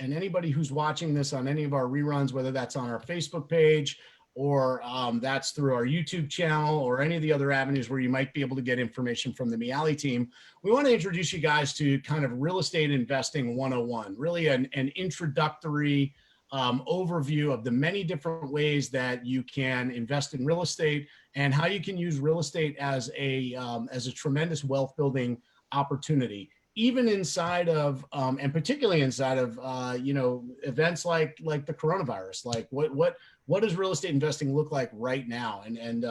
And anybody who's watching this on any of our reruns, whether that's on our Facebook page or that's through our YouTube channel or any of the other avenues where you might be able to get information from the Miale team, we want to introduce you guys to kind of real estate investing 101, really an introductory overview of the many different ways that you can invest in real estate and how you can use real estate as a tremendous wealth building opportunity, even inside of and particularly inside of events like the coronavirus. Like what does real estate investing look like right now? And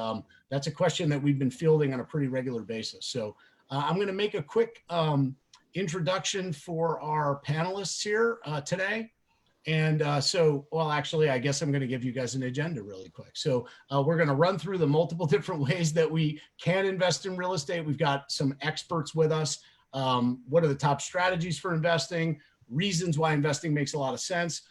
that's a question that we've been fielding on a pretty regular basis. So I'm going to make a quick introduction for our panelists here today. And actually, I guess I'm going to give you guys an agenda really quick. So we're going to run through the multiple different ways that we can invest in real estate. We've got some experts with us. What are the top strategies for investing? Reasons why investing makes a lot of sense.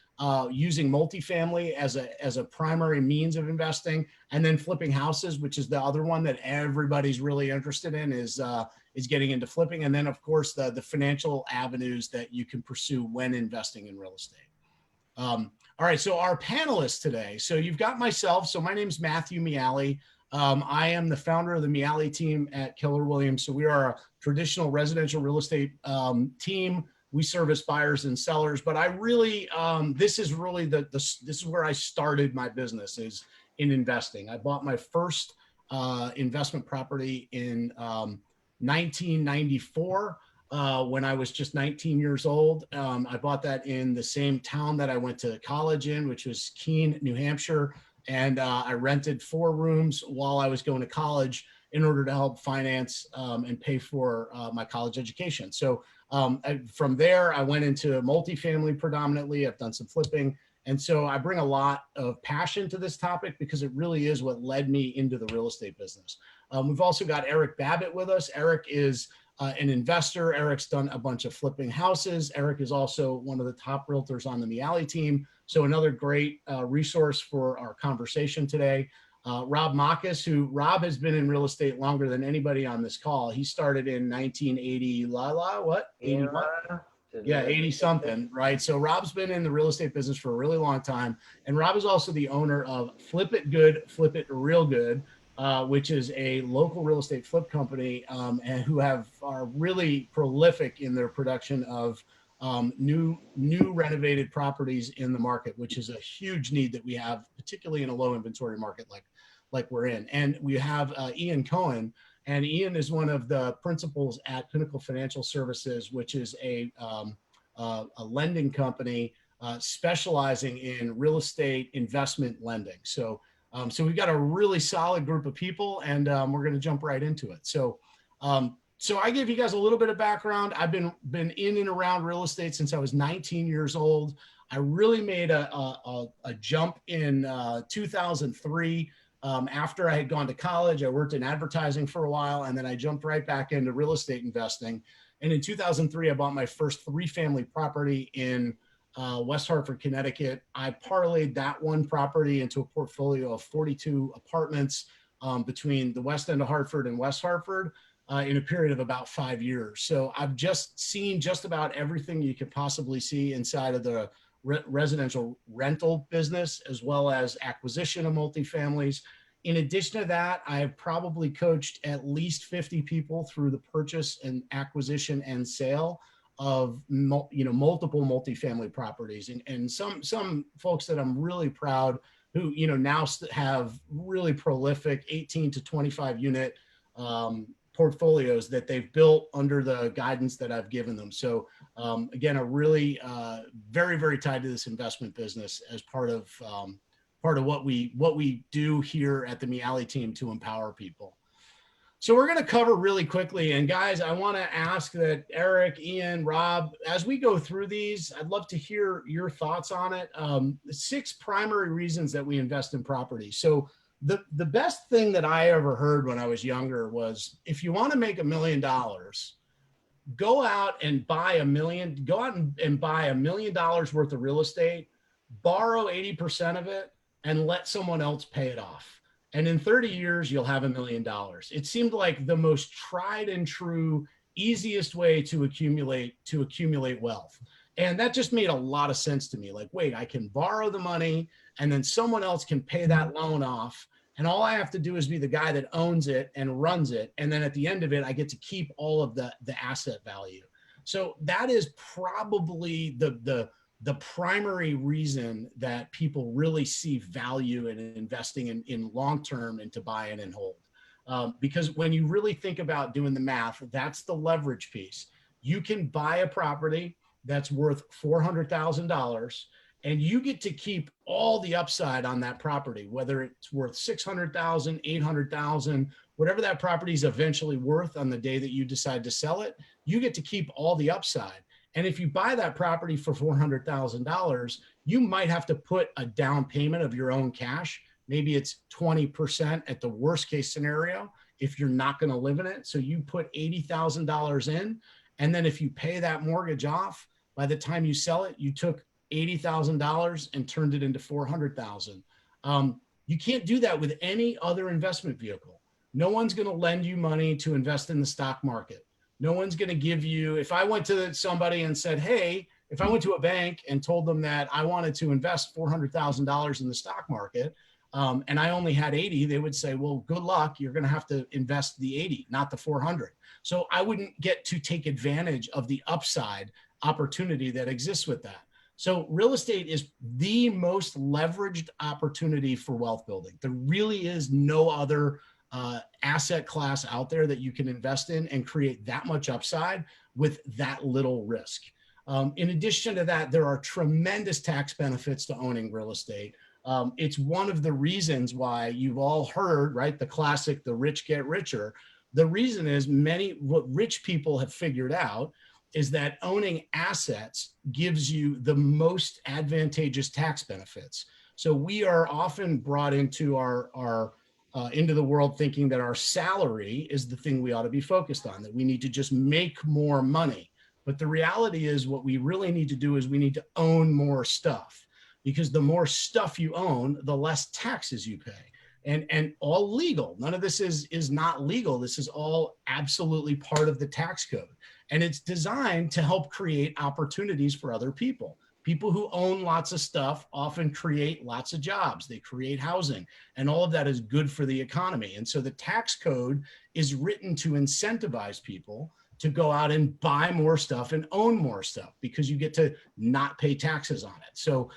Using multifamily as a primary means of investing, and then flipping houses, which is the other one that everybody's really interested in, is getting into flipping. And then, of course, the financial avenues that you can pursue when investing in real estate. All right, so our panelists today. So you've got myself. So my name's Matthew Miale. I am the founder of the Miale team at Keller Williams. So we are a traditional residential real estate team. We service buyers and sellers, but I really, this is really this is where I started my business, is in investing. I bought my first investment property in 1994. When I was just 19 years old. I bought that in the same town that I went to college in, which was Keene, New Hampshire. And I rented 4 rooms while I was going to college in order to help finance and pay for my college education. So from there, I went into multifamily predominantly. I've done some flipping. And so I bring a lot of passion to this topic because it really is what led me into the real estate business. We've also got Eric Babbitt with us. Eric is an investor. Eric's done a bunch of flipping houses. Eric is also one of the top realtors on the Miale team. So another great resource for our conversation today. Rob Makas, Rob has been in real estate longer than anybody on this call. He started in 1980, what? 81? Yeah, 80 something, right? So Rob's been in the real estate business for a really long time. And Rob is also the owner of Flip It Good, Flip It Real Good, which is a local real estate flip company and who are really prolific in their production of new renovated properties in the market, which is a huge need that we have, particularly in a low inventory market like we're in. And we have Ian Cohen, and Ian is one of the principals at Pinnacle Financial Services, which is a lending company specializing in real estate investment lending. So we've got a really solid group of people, and we're going to jump right into it. So I gave you guys a little bit of background. I've been in and around real estate since I was 19 years old. I really made a jump in 2003. After I had gone to college, I worked in advertising for a while, and then I jumped right back into real estate investing. And in 2003, I bought my first 3-family property in West Hartford, Connecticut. I parlayed that one property into a portfolio of 42 apartments between the West End of Hartford and West Hartford in a period of about 5 years. So I've just seen just about everything you could possibly see inside of the residential rental business, as well as acquisition of multifamilies. In addition to that, I have probably coached at least 50 people through the purchase and acquisition and sale of multiple multifamily properties, and some folks that I'm really proud who now have really prolific 18 to 25 unit portfolios that they've built under the guidance that I've given them. So again, a really very, very tied to this investment business as part of what we do here at the Miale team to empower people. So we're going to cover really quickly. And guys, I want to ask that Eric, Ian, Rob, as we go through these, I'd love to hear your thoughts on it. 6 primary reasons that we invest in property. So the best thing that I ever heard when I was younger was, if you want to make $1 million, go out and buy $1 million worth of real estate, borrow 80% of it, and let someone else pay it off. And in 30 years, you'll have $1 million. It seemed like the most tried and true, easiest way to accumulate wealth. And that just made a lot of sense to me. Like, wait, I can borrow the money and then someone else can pay that loan off. And all I have to do is be the guy that owns it and runs it. And then at the end of it, I get to keep all of the asset value. So that is probably the primary reason that people really see value in investing in long term and to buy in and hold. Because when you really think about doing the math, that's the leverage piece. You can buy a property that's worth $400,000 and you get to keep all the upside on that property, whether it's worth 600,000, 800,000, whatever that property is eventually worth on the day that you decide to sell it, you get to keep all the upside. And if you buy that property for $400,000, you might have to put a down payment of your own cash. Maybe it's 20% at the worst case scenario if you're not going to live in it. So you put $80,000 in. And then if you pay that mortgage off, by the time you sell it, you took $80,000 and turned it into $400,000. You can't do that with any other investment vehicle. No one's going to lend you money to invest in the stock market. No one's going to give you, if I went to somebody and said, hey, if I went to a bank and told them that I wanted to invest $400,000 in the stock market, and I only had 80, they would say, well, good luck. You're going to have to invest the 80, not the 400. So I wouldn't get to take advantage of the upside opportunity that exists with that. So real estate is the most leveraged opportunity for wealth building. There really is no other asset class out there that you can invest in and create that much upside with that little risk. In addition to that, there are tremendous tax benefits to owning real estate. It's one of the reasons why you've all heard, right, the classic, the rich get richer. The reason is what rich people have figured out is that owning assets gives you the most advantageous tax benefits. So we are often brought into into the world thinking that our salary is the thing we ought to be focused on, that we need to just make more money. But the reality is what we really need to do is we need to own more stuff, because the more stuff you own, the less taxes you pay. And all legal. None of this is not legal. This is all absolutely part of the tax code. And it's designed to help create opportunities for other people. People who own lots of stuff often create lots of jobs. They create housing, and all of that is good for the economy. And so the tax code is written to incentivize people to go out and buy more stuff and own more stuff, because you get to not pay taxes on it. So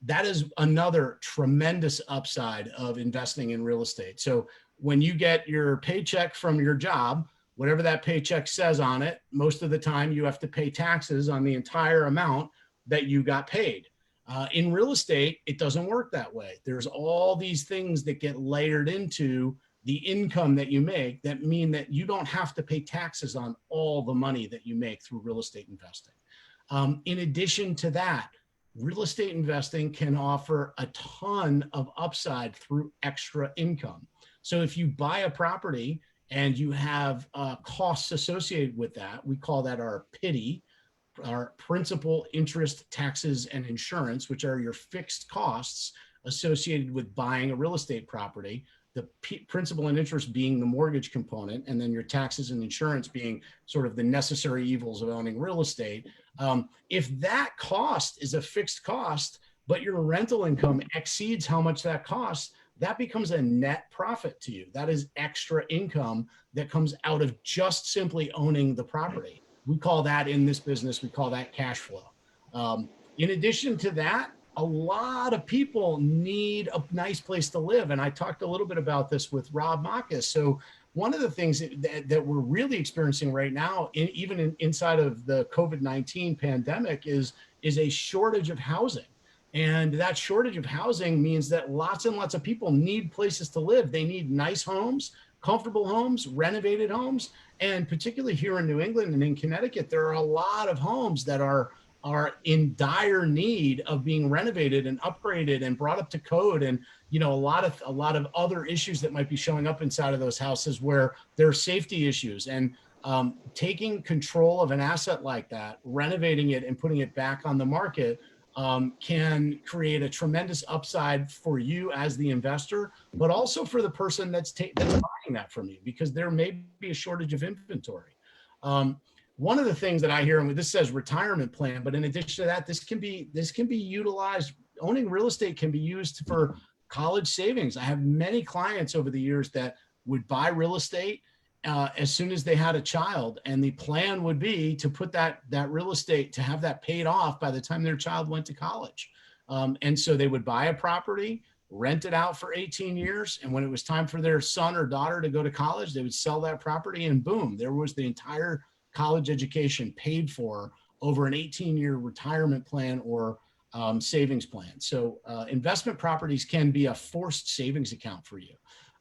that is another tremendous upside of investing in real estate. So when you get your paycheck from your job, whatever that paycheck says on it, most of the time you have to pay taxes on the entire amount that you got paid. In real estate, it doesn't work that way. There's all these things that get layered into the income that you make that mean that you don't have to pay taxes on all the money that you make through real estate investing. In addition to that, real estate investing can offer a ton of upside through extra income. So if you buy a property and you have costs associated with that, we call that our PITI, our principal, interest, taxes, and insurance, which are your fixed costs associated with buying a real estate property. The principal and interest being the mortgage component, and then your taxes and insurance being sort of the necessary evils of owning real estate. If that cost is a fixed cost, but your rental income exceeds how much that costs, that becomes a net profit to you. That is extra income that comes out of just simply owning the property. We call that, in this business, we call that cash flow. In addition to that, a lot of people need a nice place to live. And I talked a little bit about this with Rob Makas. So one of the things that we're really experiencing right now, inside of the COVID-19 pandemic, is a shortage of housing. And that shortage of housing means that lots and lots of people need places to live. They need nice homes, comfortable homes, renovated homes. And particularly here in New England and in Connecticut, there are a lot of homes that are in dire need of being renovated and upgraded and brought up to code. And, you know, a lot of other issues that might be showing up inside of those houses where there are safety issues. And taking control of an asset like that, renovating it and putting it back on the market can create a tremendous upside for you as the investor, but also for the person that's buying that from you, because there may be a shortage of inventory. one of the things that I hear, and this says retirement plan, but in addition to that, this can be utilized. Owning real estate can be used for college savings. I have many clients over the years that would buy real estate as soon as they had a child, and the plan would be to put that real estate, to have that paid off by the time their child went to college. And so they would buy a property, rent it out for 18 years, and when it was time for their son or daughter to go to college, they would sell that property, and boom, there was the entire college education paid for over an 18-year retirement plan or savings plan. So investment properties can be a forced savings account for you.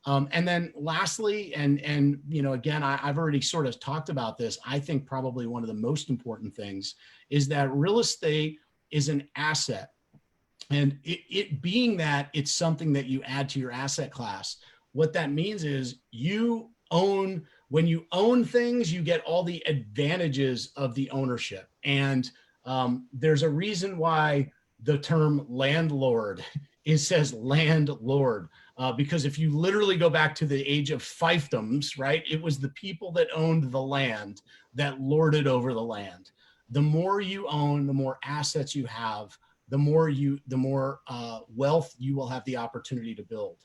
And then lastly, and you know, again, I've already sort of talked about this. I think probably one of the most important things is that real estate is an asset. And it being that it's something that you add to your asset class, what that means is when you own things, you get all the advantages of the ownership. And there's a reason why the term landlord, it says landlord. Because if you literally go back to the age of fiefdoms, right, it was the people that owned the land that lorded over the land. The more you own, the more assets you have, the more wealth you will have the opportunity to build.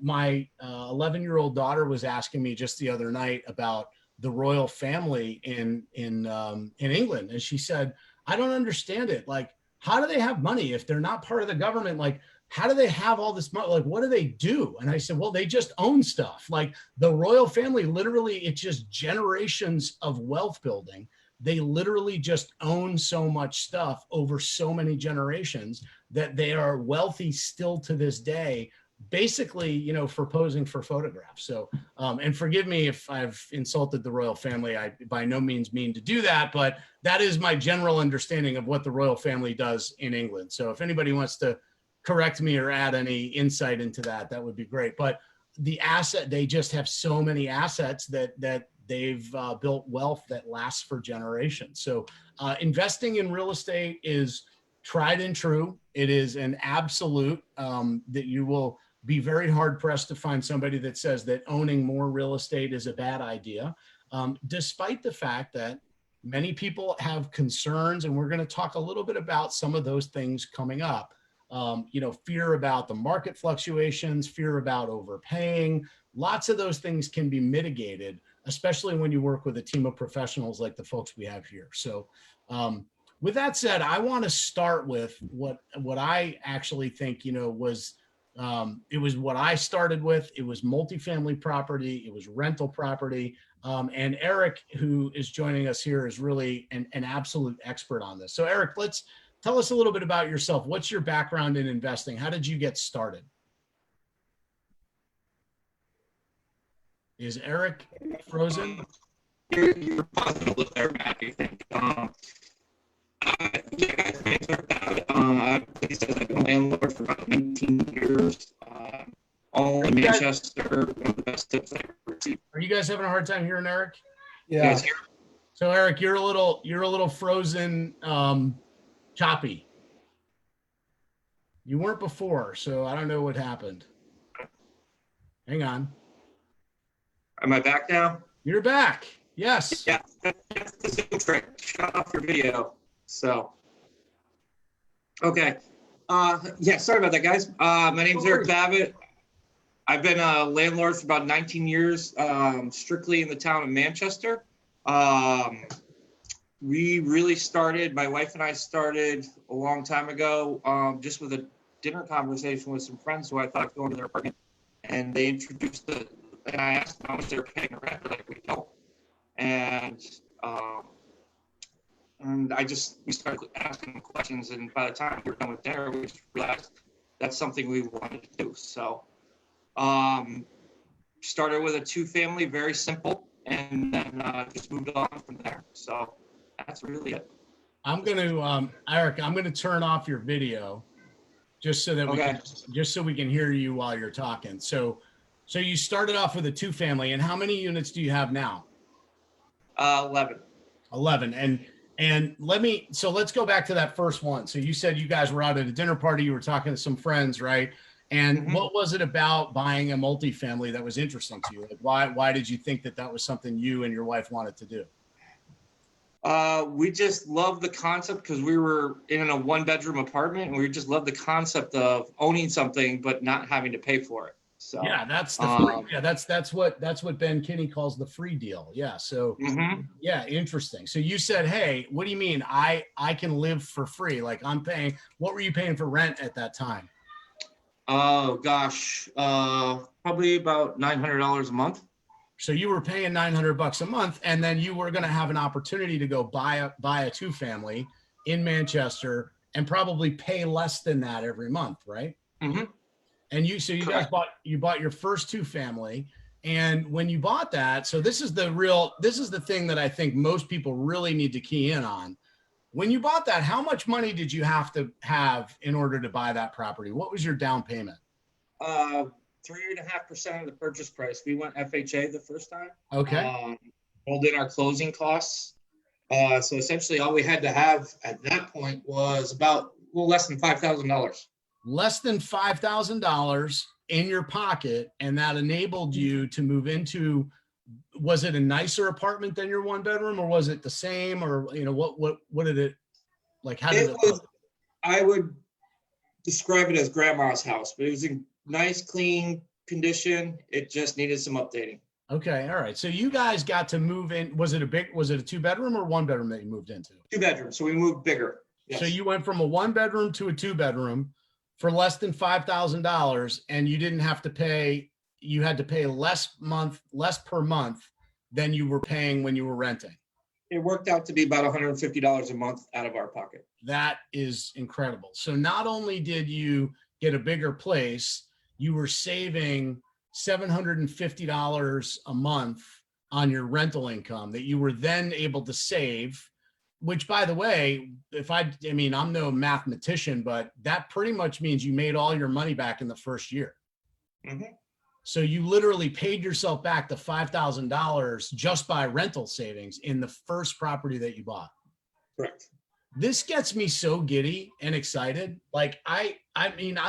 My 11-year-old daughter was asking me just the other night about the royal family in England, and she said, "I don't understand it. Like, how do they have money if they're not part of the government? Like, how do they have all this money? Like, what do they do?" And I said, well, they just own stuff. Like the royal family, literally, it's just generations of wealth building. They literally just own so much stuff over so many generations that they are wealthy still to this day, basically, you know, for posing for photographs. So, and forgive me if I've insulted the royal family. I by no means mean to do that, but that is my general understanding of what the royal family does in England. So if anybody wants to correct me or add any insight into that, that would be great. But the asset, they just have so many assets that they've built wealth that lasts for generations. So investing in real estate is tried and true. It is an absolute that you will be very hard pressed to find somebody that says that owning more real estate is a bad idea, despite the fact that many people have concerns, and we're going to talk a little bit about some of those things coming up. You know, fear about the market fluctuations, fear about overpaying. Lots of those things can be mitigated, especially when you work with a team of professionals like the folks we have here. So with that said, I want to start with what I actually think, you know, was it was what I started with. It was multifamily property. It was rental property. And Eric, who is joining us here, is really an absolute expert on this. So Eric, tell us a little bit about yourself. What's your background in investing? How did you get started? Is Eric frozen? You're pausing a little there, Matt, I think. Yeah, guys, thanks for that. I've been a landlord for about 19 years. All in Manchester, one of the best tips I've ever received. Are you guys having a hard time hearing Eric? Yeah. You guys hear? So Eric, you're a little frozen, choppy. You weren't before, so I don't know what happened. Hang on. Am I back now? You're back. Yes. Yeah, that's the Zoom trick. Shut off your video. So, okay. Yeah, sorry about that, guys. My name's Eric Babbitt. I've been a landlord for about 19 years, strictly in the town of Manchester. We really started, my wife and I started a long time ago, just with a dinner conversation with some friends who I thought going to their apartment. And they introduced and I asked them how much they were paying the rent. They're like, we don't. And we started asking them questions. And by the time we were done with dinner, we just realized that's something we wanted to do. So started with a 2-family, very simple, and then just moved on from there. So that's really it. I'm going to, Eric, I'm going to turn off your video just so that we can hear you while you're talking. So you started off with a 2-family, and how many units do you have now? 11. 11. And let's go back to that first one. So you said you guys were out at a dinner party, you were talking to some friends, right? And what was it about buying a multifamily that was interesting to you? Like why did you think that was something you and your wife wanted to do? We just love the concept because we were in a 1-bedroom apartment, and we just love the concept of owning something but not having to pay for it. So Yeah, that's the free, yeah, that's what Ben Kinney calls the free deal. Yeah. So yeah, interesting. So you said, hey, what do you mean I can live for free? Like I'm paying, what were you paying for rent at that time? Oh gosh, probably about $900 a month. So you were paying $900 a month, and then you were going to have an opportunity to go buy a 2-family in Manchester and probably pay less than that every month, right? And you guys bought your first 2-family. And when you bought that, so this is the thing that I think most people really need to key in on. When you bought that, how much money did you have to have in order to buy that property? What was your down payment? 3.5% of the purchase price. We went FHA the first time. Okay. Rolled in our closing costs. So essentially all we had to have at that point was about a little less than $5,000. Less than $5,000 in your pocket, and that enabled you to move into, was it a nicer apartment than your 1-bedroom, or was it the same, or what did it, like, how did it look? I would describe it as grandma's house, but it was in nice, clean condition. It just needed some updating. Okay, all right. So you guys got to move in. Was it a 2-bedroom or 1-bedroom that you moved into? 2-bedroom. So we moved bigger. Yes. So you went from a 1-bedroom to a 2-bedroom for less than $5,000, and you didn't have to pay. You had to pay less per month than you were paying when you were renting. It worked out to be about $150 a month out of our pocket. That is incredible. So not only did you get a bigger place, you were saving $750 a month on your rental income that you were then able to save, which, by the way, I'm no mathematician, but that pretty much means you made all your money back in the first year. So you literally paid yourself back the $5,000 just by rental savings in the first property that you bought. Correct. This gets me so giddy and excited. Like I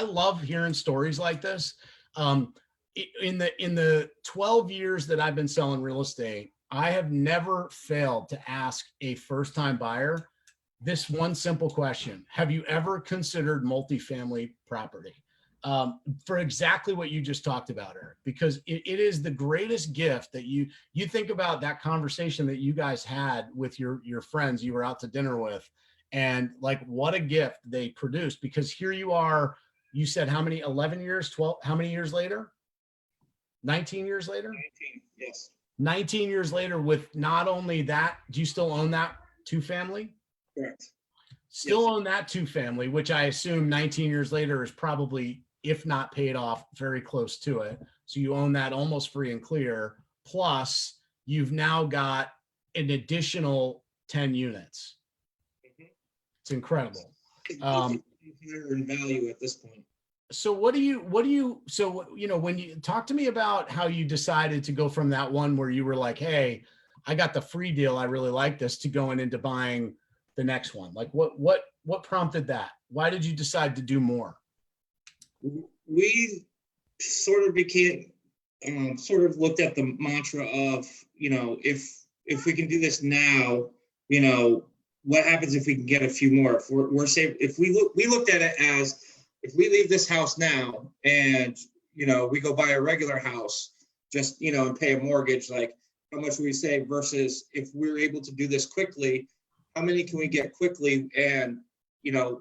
love hearing stories like this. In the 12 years that I've been selling real estate, I have never failed to ask a first-time buyer this one simple question: have you ever considered multifamily property? For exactly what you just talked about, Eric, because it is the greatest gift that you think about that conversation that you guys had with your friends you were out to dinner with, and like what a gift they produced, because here you are, you said how many, 11 years, 12, how many years later? 19 years later? 19, yes. 19 years later with not only that, do you still own that 2-family? Correct. Still own that 2-family, which I assume 19 years later is probably, if not paid off, very close to it. So you own that almost free and clear. Plus, you've now got an additional 10 units. It's incredible. In value at this point. So when you talk to me about how you decided to go from that one where you were like, hey, I got the free deal, I really like this, to going into buying the next one. Like what prompted that? Why did you decide to do more? We sort of looked at the mantra of, if we can do this now, what happens if we can get a few more? If we're safe, we looked at it as, if we leave this house now and, we go buy a regular house, just, and pay a mortgage, like how much would we save, versus if we're able to do this quickly, how many can we get quickly? And,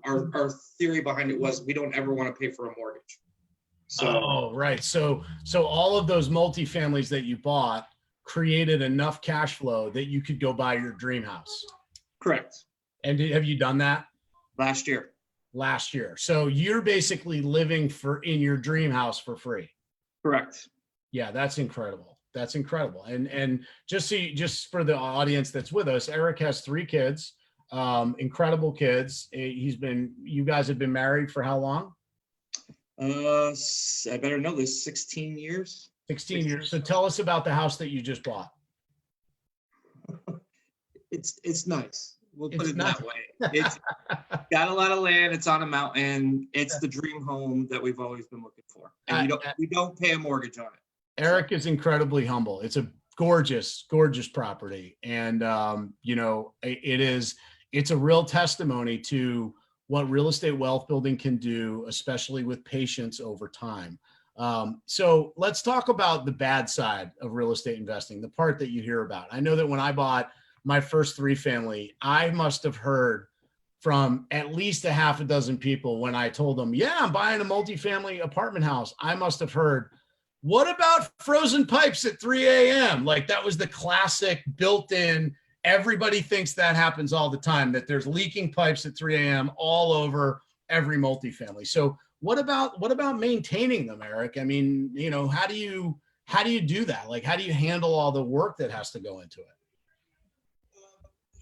our theory behind it was we don't ever want to pay for a mortgage. So, right. So all of those multifamilies that you bought created enough cash flow that you could go buy your dream house. Correct. And have you done that? Last year. So you're basically living in your dream house for free. Correct. Yeah, that's incredible. And just for the audience that's with us, Eric has 3 kids, incredible kids. You guys have been married for how long? I better know this, 16 years. 16 years. So tell us about the house that you just bought. It's nice. We'll put it that way. It's got a lot of land. It's on a mountain. It's the dream home that we've always been looking for. And we don't pay a mortgage on it. Eric is incredibly humble. It's a gorgeous, gorgeous property. And, you know, it's a real testimony to what real estate wealth building can do, especially with patience over time. So let's talk about the bad side of real estate investing, the part that you hear about. I know that when I bought my first 3-family, I must have heard from at least a half a dozen people when I told them, yeah, I'm buying a multifamily apartment house. I must have heard, what about frozen pipes at 3 a.m.? Like that was the classic built-in, everybody thinks that happens all the time, that there's leaking pipes at 3 a.m. all over every multifamily. So what about maintaining them, Eric? I mean, you know, how do you do that? Like, how do you handle all the work that has to go into it?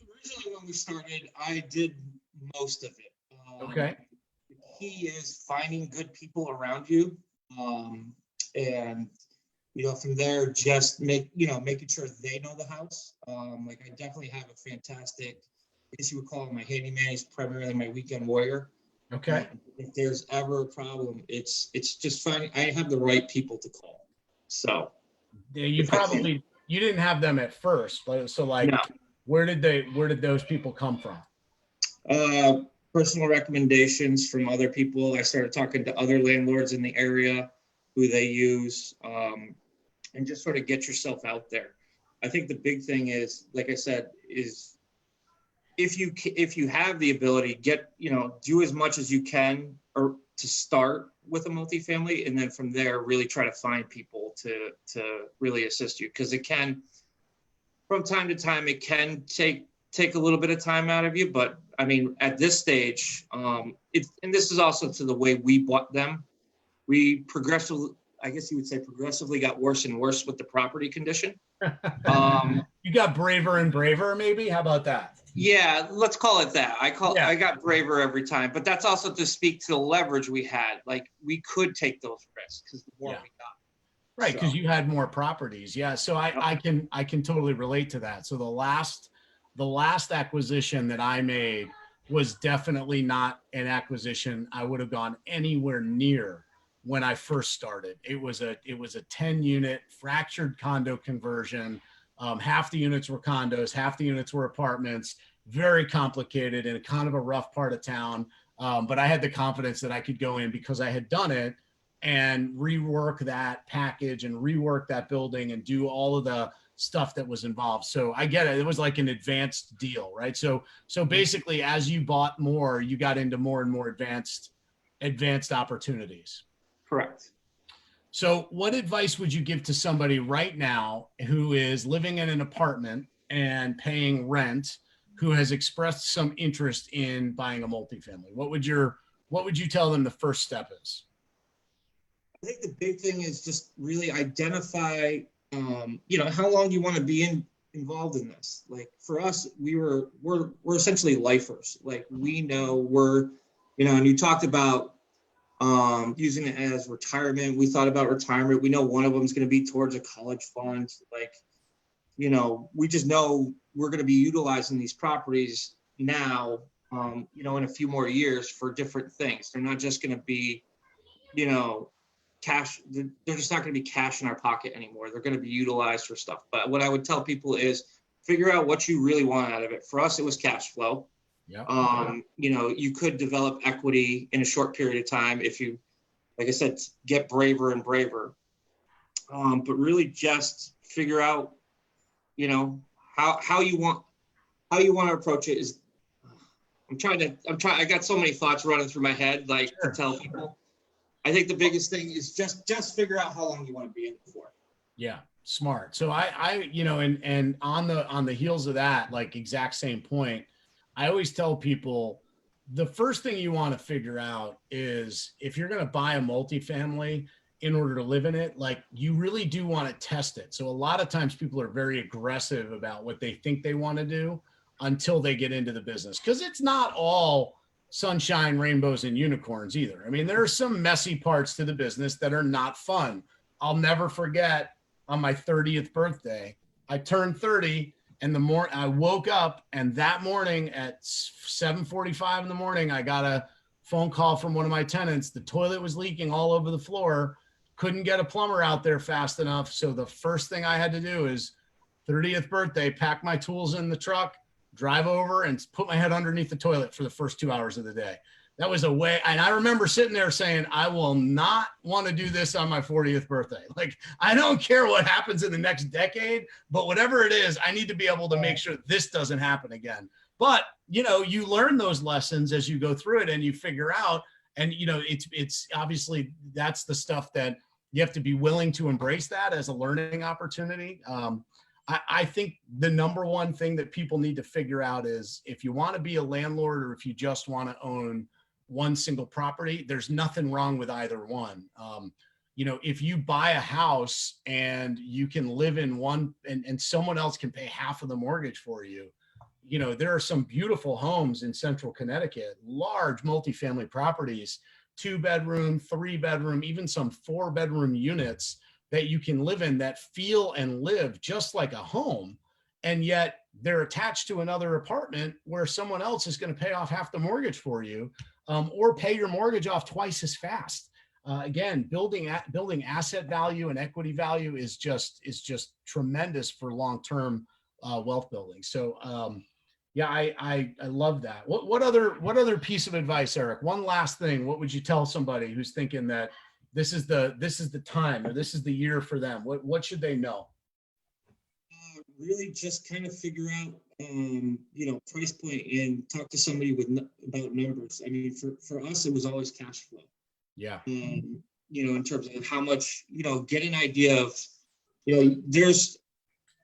Originally, when we started, I did most of it. Okay. The key is finding good people around you, and you know, from there, just making sure they know the house. Like I definitely have a fantastic, I guess you would call him my handyman. He's primarily my weekend warrior. Okay. If there's ever a problem, it's just finding, I have the right people to call. So you didn't have them at first, but so like, no. Where did those people come from? Personal recommendations from other people. I started talking to other landlords in the area who they use, and just sort of get yourself out there. I think the big thing is, like I said, is if you have the ability, do as much as you can or to start with a multifamily, and then from there really try to find people to really assist you, because it can, from time to time, it can take a little bit of time out of you. But I mean, at this stage, and this is also to the way we bought them. We progressively, I guess you would say, progressively got worse and worse with the property condition. You got braver and braver, maybe? How about that? Yeah, let's call it that. I got braver every time, but that's also to speak to the leverage we had. Like we could take those risks because the more we got. Right, because you had more properties. Yeah, so I can totally relate to that. So the last acquisition that I made was definitely not an acquisition I would have gone anywhere near when I first started. It was a 10-unit fractured condo conversion. Half the units were condos, half the units were apartments. Very complicated in a kind of a rough part of town. But I had the confidence that I could go in because I had done it and rework that package and rework that building and do all of the stuff that was involved. So I get it. It was like an advanced deal, right? So basically, as you bought more, you got into more and more advanced opportunities. Correct. So what advice would you give to somebody right now who is living in an apartment and paying rent, who has expressed some interest in buying a multifamily? What would you tell them the first step is? I think the big thing is just really identify, how long you want to be involved in this. Like for us, we're essentially lifers. Like we know and you talked about using it as retirement. We thought about retirement. We know one of them is going to be towards a college fund. Like, we just know we're going to be utilizing these properties now, in a few more years for different things. They're not just going to be, cash. They're just not going to be cash in our pocket anymore. They're going to be utilized for stuff. But what I would tell people is figure out what you really want out of it. For us, it was cash flow. Yeah. You could develop equity in a short period of time if you, like I said, get braver and braver. But really just figure out, how you want to approach it is, I got so many thoughts running through my head, like to tell people. I think the biggest thing is just figure out how long you want to be in it for. Yeah. Smart. So and on the heels of that, like exact same point, I always tell people the first thing you want to figure out is if you're going to buy a multifamily in order to live in it, like you really do want to test it. So a lot of times people are very aggressive about what they think they want to do until they get into the business. Because it's not all sunshine, rainbows, and unicorns either. I mean, there are some messy parts to the business that are not fun. I'll never forget on my 30th birthday, I turned 30. And I woke up, and that morning at 7:45 in the morning, I got a phone call from one of my tenants. The toilet was leaking all over the floor. Couldn't get a plumber out there fast enough. So the first thing I had to do is 30th birthday, pack my tools in the truck, drive over and put my head underneath the toilet for the first 2 hours of the day. That was a way. And I remember sitting there saying, I will not want to do this on my 40th birthday. Like, I don't care what happens in the next decade, but whatever it is, I need to be able to make sure this doesn't happen again. But, you know, you learn those lessons as you go through it and you figure out, and, you know, it's obviously that's the stuff that you have to be willing to embrace that as a learning opportunity. I think the number one thing that people need to figure out is if you want to be a landlord or if you just want to own one single property, there's nothing wrong with either one. You know, if you buy a house and you can live in one and someone else can pay half of the mortgage for you, you know, there are some beautiful homes in central Connecticut, large multifamily properties, 2-bedroom, 3-bedroom, even some 4-bedroom units that you can live in that feel and live just like a home. And yet they're attached to another apartment where someone else is going to pay off half the mortgage for you, or pay your mortgage off twice as fast. Again, building asset value and equity value is just tremendous for long-term wealth building. So yeah, I love that. What other piece of advice, Eric? One last thing. What would you tell somebody who's thinking that this is the time or this is the year for them? What should they know? Really just kind of figure out, you know, price point and talk to somebody about numbers. I mean, for us, it was always cash flow. Yeah. You know, in terms of how much, you know, get an idea of, you know, there's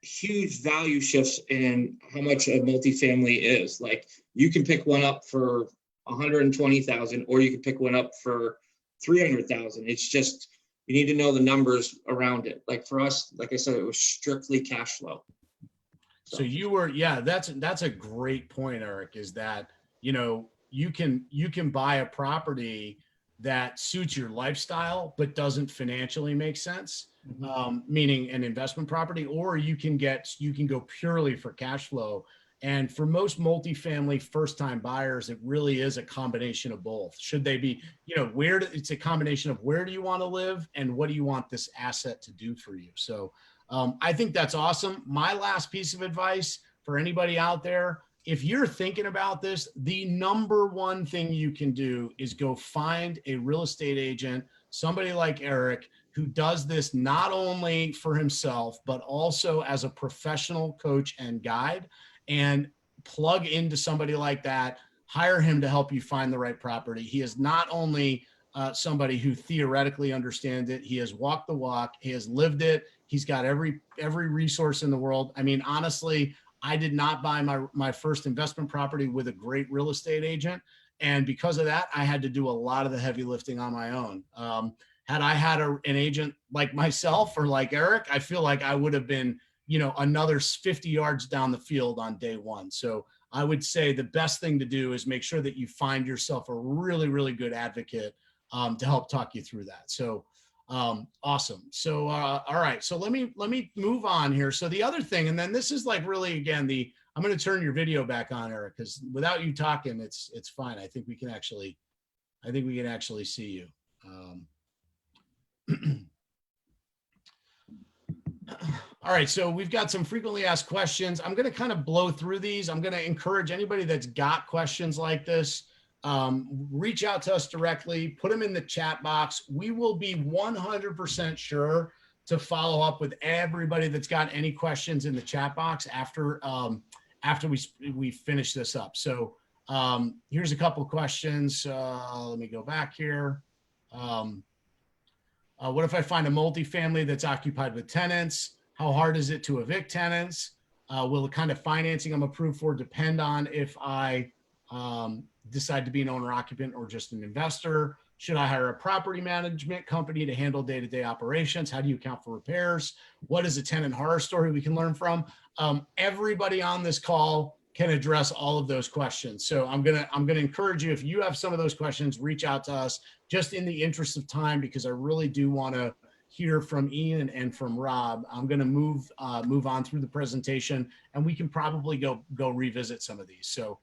huge value shifts in how much a multifamily is. Like, you can pick one up for 120,000, or you can pick one up for 300,000. It's just, you need to know the numbers around it. Like for us, like I said, it was strictly cash flow. So you were, yeah, that's a great point, Eric, is that, you know, you can buy a property that suits your lifestyle, but doesn't financially make sense, meaning an investment property, or you can go purely for cash flow. And for most multifamily first-time buyers, it really is a combination of both. Should they be, you know, it's a combination of where do you want to live and what do you want this asset to do for you? So I think that's awesome. My last piece of advice for anybody out there, if you're thinking about this, the number one thing you can do is go find a real estate agent, somebody like Eric, who does this not only for himself, but also as a professional coach and guide, and plug into somebody like that, hire him to help you find the right property. He is not only somebody who theoretically understands it, he has walked the walk, he has lived it, he's got every resource in the world. I mean, honestly, I did not buy my first investment property with a great real estate agent. And because of that, I had to do a lot of the heavy lifting on my own. Had I had an agent like myself or like Eric, I feel like I would have been, you know, another 50 yards down the field on day one. So I would say the best thing to do is make sure that you find yourself a really, really good advocate to help talk you through that. So awesome. So all right. So let me move on here. So the other thing, and then this is like really, again, I'm going to turn your video back on, Eric, because without you talking, it's fine. I think we can actually see you. All right, so we've got some frequently asked questions. I'm going to kind of blow through these. I'm going to encourage anybody that's got questions like this, reach out to us directly, put them in the chat box. We will be 100% sure to follow up with everybody that's got any questions in the chat box after we finish this up. So here's a couple of questions. Let me go back here. What if I find a multifamily that's occupied with tenants? How hard is it to evict tenants? Will the kind of financing I'm approved for depend on if I decide to be an owner occupant or just an investor? Should I hire a property management company to handle day-to-day operations? How do you account for repairs? What is a tenant horror story we can learn from? Everybody on this call can address all of those questions. So I'm gonna encourage you, if you have some of those questions, reach out to us just in the interest of time, because I really do want to hear from Ian and from Rob. I'm going to move on through the presentation, and we can probably go revisit some of these. So,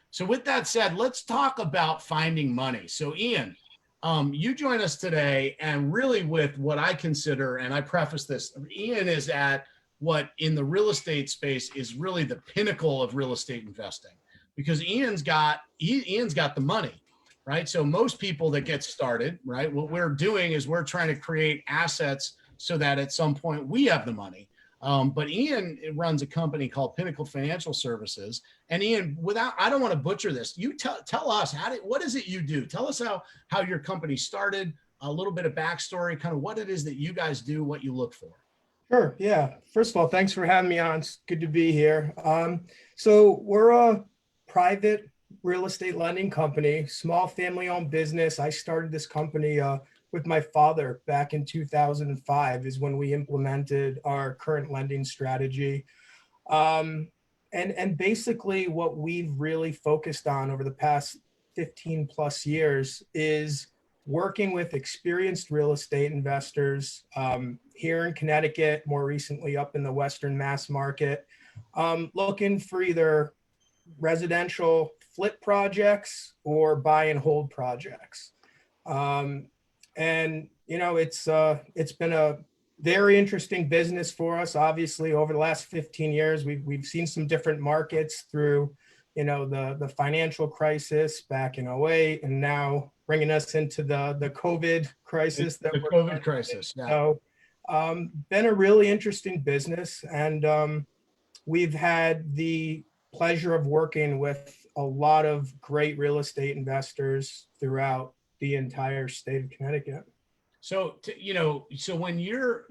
so with that said, let's talk about finding money. So Ian, you join us today, and really with what I consider, and I preface this, Ian is at what in the real estate space is really the pinnacle of real estate investing, because Ian's got the money, right? So most people that get started, right, what we're doing is we're trying to create assets so that at some point we have the money. But Ian runs a company called Pinnacle Financial Services. And Ian, I don't want to butcher this. You tell us what is it you do? Tell us how your company started, a little bit of backstory, kind of what it is that you guys do, what you look for. Sure. Yeah. First of all, thanks for having me on. It's good to be here. So we're a private real estate lending company, small family-owned business. I started this company with my father back in 2005 is when we implemented our current lending strategy. And basically what we've really focused on over the past 15 plus years is working with experienced real estate investors here in Connecticut, more recently up in the Western Mass market, looking for either residential flip projects or buy and hold projects. And it's been a very interesting business for us. Obviously, over the last 15 years, we've seen some different markets through, the financial crisis back in '08, and now bringing us into the COVID crisis. The COVID crisis. Yeah. So, been a really interesting business, and we've had the pleasure of working with a lot of great real estate investors throughout the entire state of Connecticut. So, so when you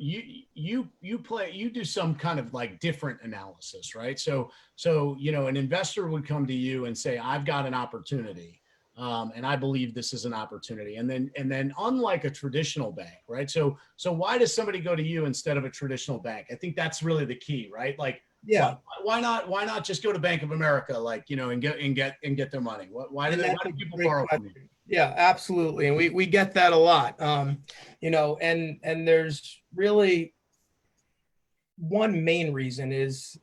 do some kind of like different analysis, right? So, an investor would come to you and say, I've got an opportunity. And I believe this is an opportunity. And then unlike a traditional bank, right? So why does somebody go to you instead of a traditional bank? I think that's really the key, right? Like, yeah, why not just go to Bank of America, like, and get their money? Why do people borrow from you? Yeah, absolutely. And we get that a lot. And there's really one main reason is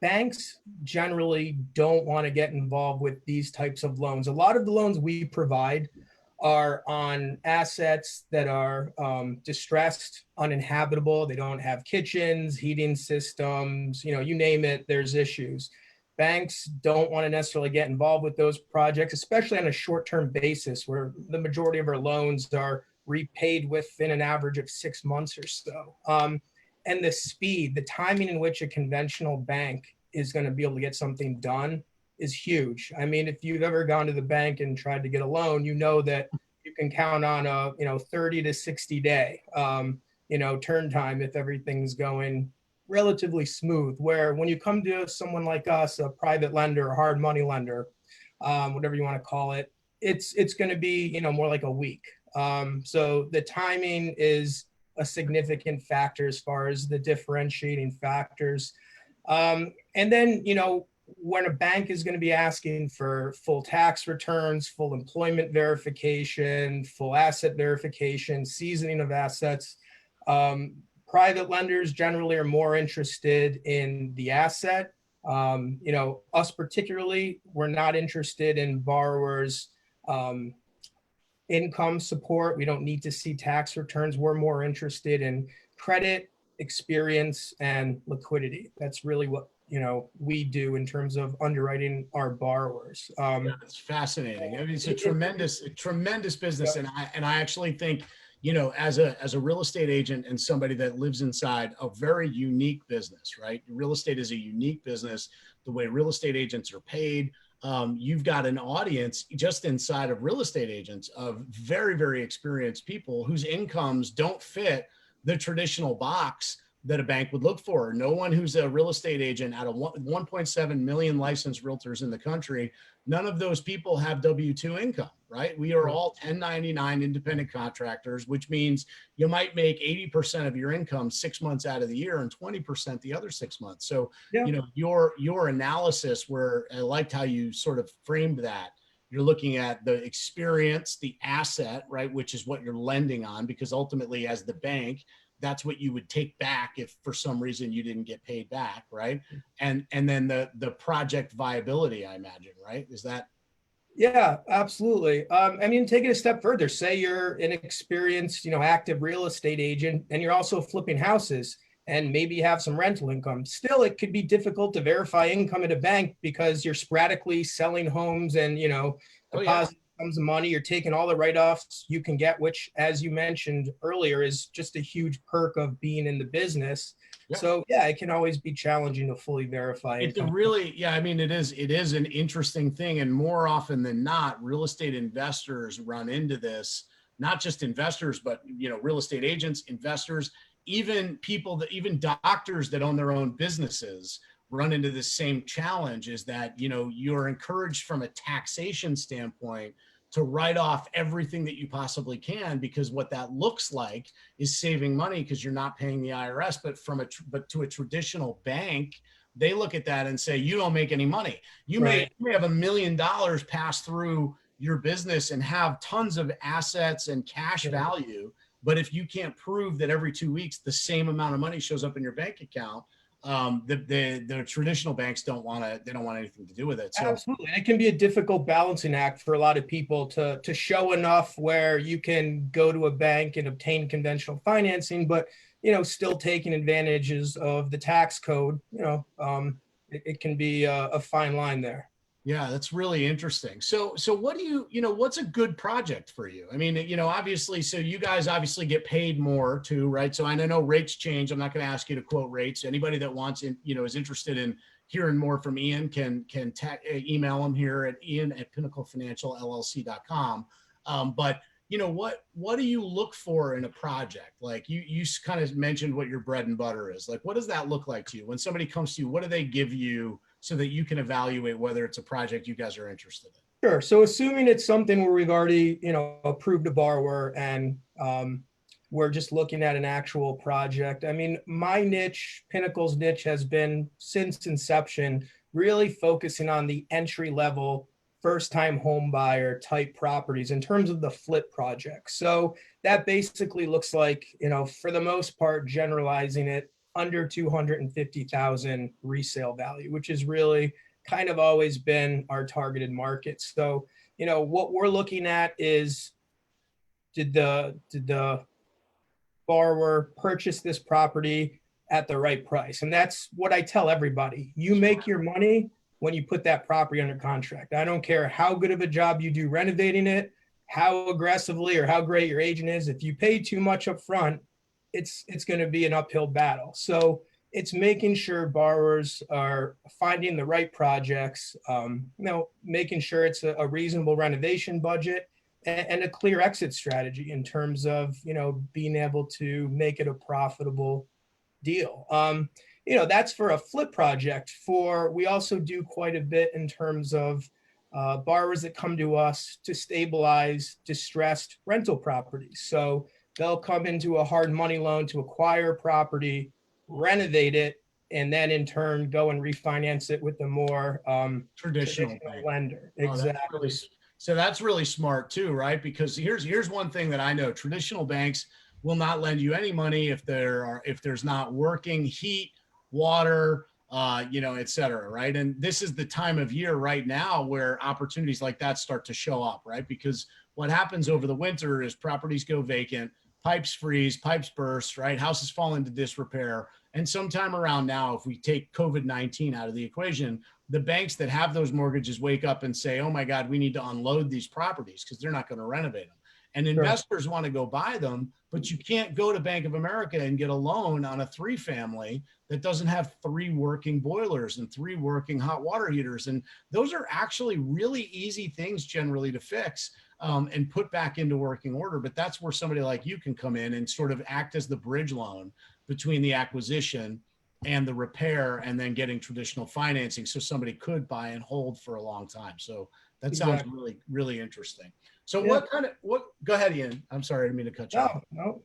banks generally don't want to get involved with these types of loans. A lot of the loans we provide are on assets that are distressed, uninhabitable. They don't have kitchens, heating systems, you name it, there's issues. Banks don't want to necessarily get involved with those projects, especially on a short-term basis where the majority of our loans are repaid within an average of 6 months or so. And the timing in which a conventional bank is going to be able to get something done is huge. I mean, if you've ever gone to the bank and tried to get a loan, you know that you can count on a 30 to 60 day turn time if everything's going relatively smooth. Where when you come to someone like us, a private lender, a hard money lender, whatever you want to call it, it's going to be more like a week. So the timing is a significant factor as far as the differentiating factors. And then when a bank is going to be asking for full tax returns, full employment verification, full asset verification, seasoning of assets, private lenders generally are more interested in the asset. Us particularly, we're not interested in borrowers' income support. We don't need to see tax returns. We're more interested in credit, experience, and liquidity. That's really what we do in terms of underwriting our borrowers. It's fascinating. I mean, it's a tremendous business, and I actually think, as a real estate agent and somebody that lives inside a very unique business, right? Real estate is a unique business. The way real estate agents are paid, you've got an audience just inside of real estate agents of very, very experienced people whose incomes don't fit the traditional box that a bank would look for. No one who's a real estate agent out of 1.7 million licensed realtors in the country, none of those people have W-2 income, right? We are all 1099 independent contractors, which means you might make 80% of your income 6 months out of the year and 20% the other 6 months. So, your analysis, where I liked how you sort of framed that, you're looking at the experience, the asset, right, which is what you're lending on, because ultimately as the bank, that's what you would take back if for some reason you didn't get paid back, right? And then the project viability, I imagine, right? Is that? Yeah, absolutely. I mean, take it a step further. Say you're an experienced, active real estate agent, and you're also flipping houses. and maybe have some rental income. Still, it could be difficult to verify income at a bank because you're sporadically selling homes and, Oh, yeah. deposit comes of money. You're taking all the write-offs you can get, which, as you mentioned earlier, is just a huge perk of being in the business. Yeah. So yeah, it can always be challenging to fully verify It's a income. really, yeah, I mean, it is an interesting thing. And more often than not, real estate investors run into this, not just investors, but, real estate agents, investors, even even doctors that own their own businesses run into the same challenge, is that, you're encouraged from a taxation standpoint to write off everything that you possibly can, because what that looks like is saving money because you're not paying the IRS. But to a traditional bank, they look at that and say, you don't make any money. You may have $1 million pass through your business and have tons of assets and cash value. But if you can't prove that every 2 weeks the same amount of money shows up in your bank account, the traditional banks don't want anything to do with it. So absolutely, and it can be a difficult balancing act for a lot of people to show enough where you can go to a bank and obtain conventional financing, but still taking advantages of the tax code. It can be a fine line there. yeah, that's really interesting. So what do what's a good project for you? I mean, obviously, so you guys obviously get paid more too, right? So I know rates change. I'm not going to ask you to quote rates. Anybody that wants, is interested in hearing more from Ian can email him here at ian@pinnaclefinancialllc.com. But what do you look for in a project? Like you kind of mentioned what your bread and butter is. Like, what does that look like to you? When somebody comes to you, what do they give you so that you can evaluate whether it's a project you guys are interested in? Sure. So assuming it's something where we've already, approved a borrower and we're just looking at an actual project. I mean, my niche, Pinnacle's niche, has been since inception, really focusing on the entry level, first time home buyer type properties in terms of the flip project. So that basically looks like, for the most part, generalizing it, under 250,000 resale value, which is really kind of always been our targeted market. So, what we're looking at is, did the borrower purchase this property at the right price? And that's what I tell everybody. You make your money when you put that property under contract. I don't care how good of a job you do renovating it, how aggressively or how great your agent is. If you pay too much up front, it's going to be an uphill battle. So it's making sure borrowers are finding the right projects, making sure it's a reasonable renovation budget and a clear exit strategy in terms of, being able to make it a profitable deal. That's for a flip project. We also do quite a bit in terms of borrowers that come to us to stabilize distressed rental properties. So they'll come into a hard money loan to acquire property, renovate it, and then in turn go and refinance it with a more traditional lender. Exactly. That's really smart too, right? Because here's one thing that I know: traditional banks will not lend you any money if there's not working heat, water, et cetera, right? And this is the time of year right now where opportunities like that start to show up, right? Because what happens over the winter is properties go vacant, pipes freeze, pipes burst, right? Houses fall into disrepair. And sometime around now, if we take COVID-19 out of the equation, the banks that have those mortgages wake up and say, oh my God, we need to unload these properties because they're not going to renovate them. And investors want to go buy them, but you can't go to Bank of America and get a loan on a 3-family that doesn't have 3 working boilers and 3 working hot water heaters. And those are actually really easy things generally to fix and put back into working order. But that's where somebody like you can come in and sort of act as the bridge loan between the acquisition and the repair, and then getting traditional financing so somebody could buy and hold for a long time. So that sounds really, really interesting. So go ahead, Ian. I'm sorry, I didn't mean to cut you off. No.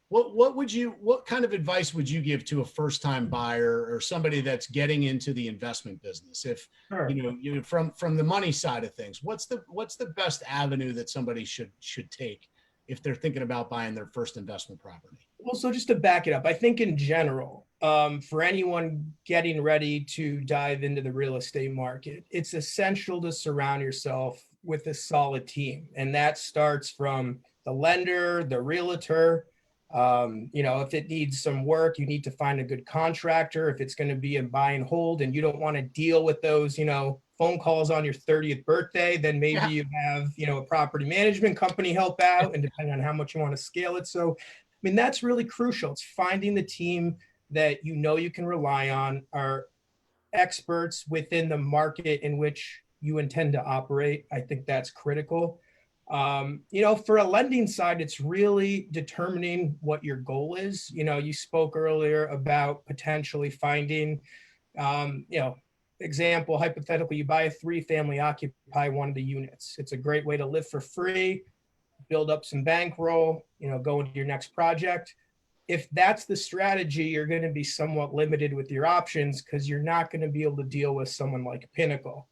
What kind of advice would you give to a first-time buyer or somebody that's getting into the investment business? If from the money side of things, what's the best avenue that somebody should take if they're thinking about buying their first investment property? Well, so just to back it up, I think in general, for anyone getting ready to dive into the real estate market, it's essential to surround yourself with a solid team. And that starts from the lender, the realtor, If it needs some work, you need to find a good contractor. If it's going to be a buy and hold and you don't want to deal with those, phone calls on your 30th birthday, then maybe you have, a property management company help out, and depending on how much you want to scale it. So, that's really crucial. It's finding the team that you can rely on, are experts within the market in which you intend to operate. I think that's critical. For a lending side, it's really determining what your goal is. You spoke earlier about potentially finding, example, hypothetically, you buy a 3-family, occupy one of the units. It's a great way to live for free, build up some bankroll, go into your next project. If that's the strategy, you're going to be somewhat limited with your options because you're not going to be able to deal with someone like Pinnacle.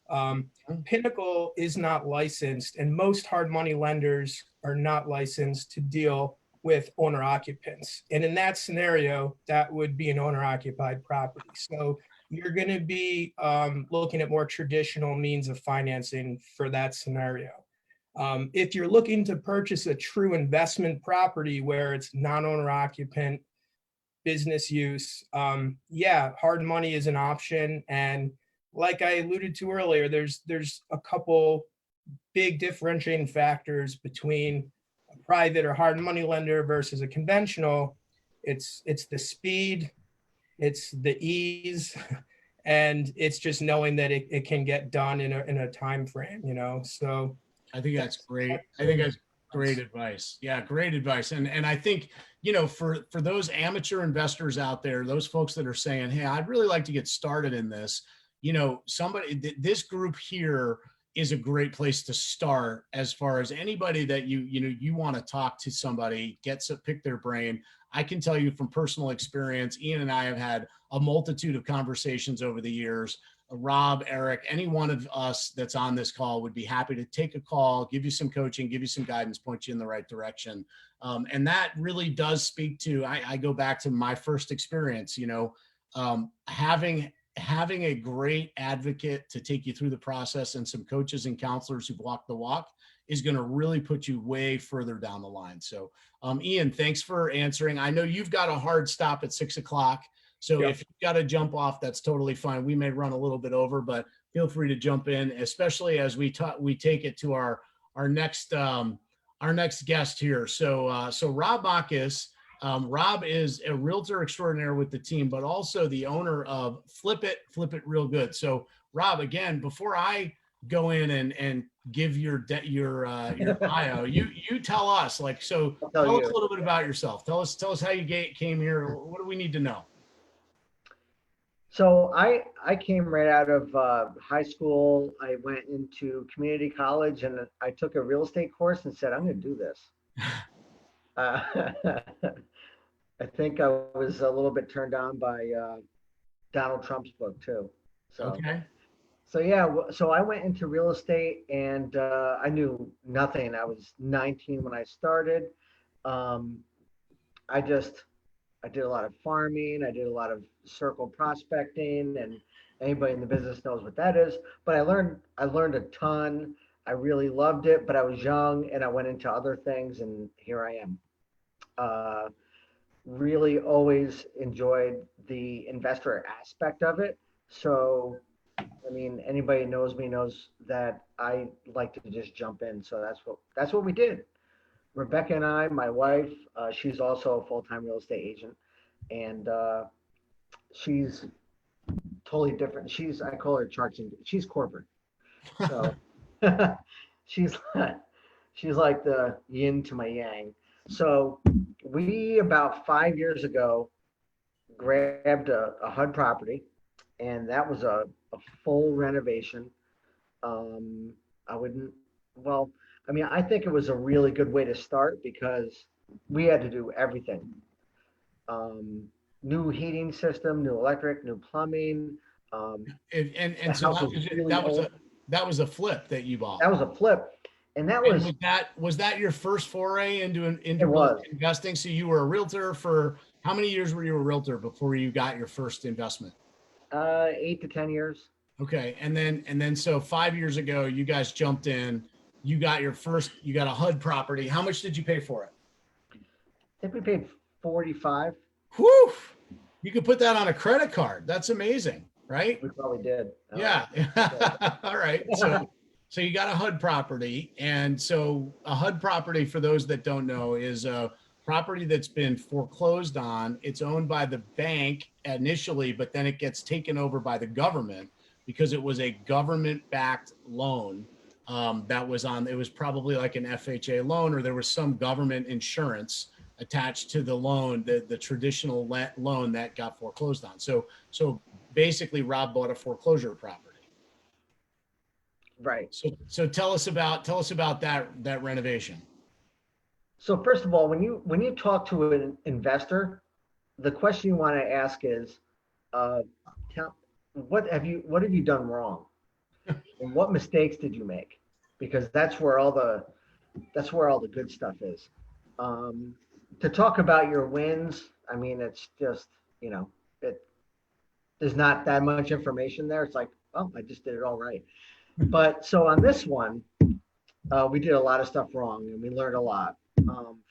Pinnacle is not licensed, and most hard money lenders are not licensed to deal with owner occupants. And in that scenario, that would be an owner occupied property. So you're going to be looking at more traditional means of financing for that scenario. If you're looking to purchase a true investment property where it's non-owner occupant, business use, hard money is an option. And like I alluded to earlier, there's a couple big differentiating factors between a private or hard money lender versus a conventional. It's the speed, it's the ease, and it's just knowing that it can get done in a time frame, so. I think that's great. I think that's great advice. Yeah, great advice. And I think, for those amateur investors out there, those folks that are saying, hey, I'd really like to get started in this, this group here is a great place to start as far as anybody that you want to talk to somebody, pick their brain. I can tell you from personal experience, Ian and I have had a multitude of conversations over the years. Rob, Eric, any one of us that's on this call would be happy to take a call, give you some coaching, give you some guidance, point you in the right direction. And that really does speak to, I go back to my first experience, having a great advocate to take you through the process and some coaches and counselors who've walked the walk is going to really put you way further down the line. So, Ian, thanks for answering. I know you've got a hard stop at 6 o'clock. So if you've got to jump off, that's totally fine. We may run a little bit over, but feel free to jump in, especially as we take it to our next guest here. So Rob Makas, Rob is a realtor extraordinaire with the team, but also the owner of Flip It Real Good. So Rob, again, before I go in and give your bio, you tell us, tell us a little bit about yourself. Tell us how you came here. What do we need to know? So I came right out of high school. I went into community college and I took a real estate course and said, I'm going to do this. I think I was a little bit turned on by Donald Trump's book too. So, okay. So I went into real estate and I knew nothing. I was 19 when I started. I did a lot of farming. I did a lot of circle prospecting, and anybody in the business knows what that is. But I learned a ton. I really loved it, but I was young and I went into other things, and here I am. Really always enjoyed the investor aspect of it. So, anybody knows me knows that I like to just jump in. So that's what we did. Rebecca and I, my wife, she's also a full-time real estate agent, and she's totally different. I call her charging. She's corporate, so she's like the yin to my yang. So we about 5 years ago grabbed a HUD property, and that was a full renovation. I think it was a really good way to start because we had to do everything. New heating system, new electric, new plumbing. So that was a flip that you bought. That was a flip. And was that your first foray into investing? So you were a realtor for how many years were you a realtor before you got your first investment? 8 to 10 years. Okay. And then so 5 years ago, you guys jumped in, you got a HUD property. How much did you pay for it? I think we paid 45. Whew. You could put that on a credit card. That's amazing, right? We probably did. Yeah. All right. So you got a HUD property. And so a HUD property, for those that don't know, is a property that's been foreclosed on. It's owned by the bank initially, but then it gets taken over by the government because it was a government-backed loan that was on. It was probably like an FHA loan, or there was some government insurance attached to the loan, the traditional loan that got foreclosed on. So basically, Rob bought a foreclosure property. Right. So tell us about that renovation. So first of all, when you talk to an investor, the question you want to ask is, what have you done wrong, and what mistakes did you make? Because that's where all the good stuff is. To talk about your wins, I mean, it's just, there's not that much information there. It's like, oh, I just did it all right. But so on this one, we did a lot of stuff wrong, and we learned a lot.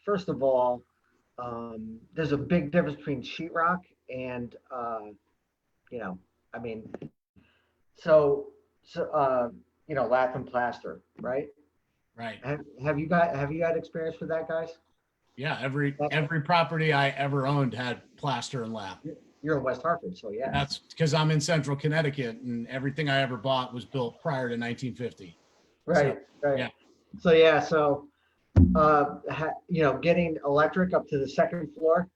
First of all, there's a big difference between sheetrock and, I mean, lath and plaster, right? Right. Have you had experience with that, guys? Yeah. Every property I ever owned had plaster and lath. You're in West Hartford, so yeah. That's because I'm in Central Connecticut, and everything I ever bought was built prior to 1950. Right. Yeah. So getting electric up to the second floor,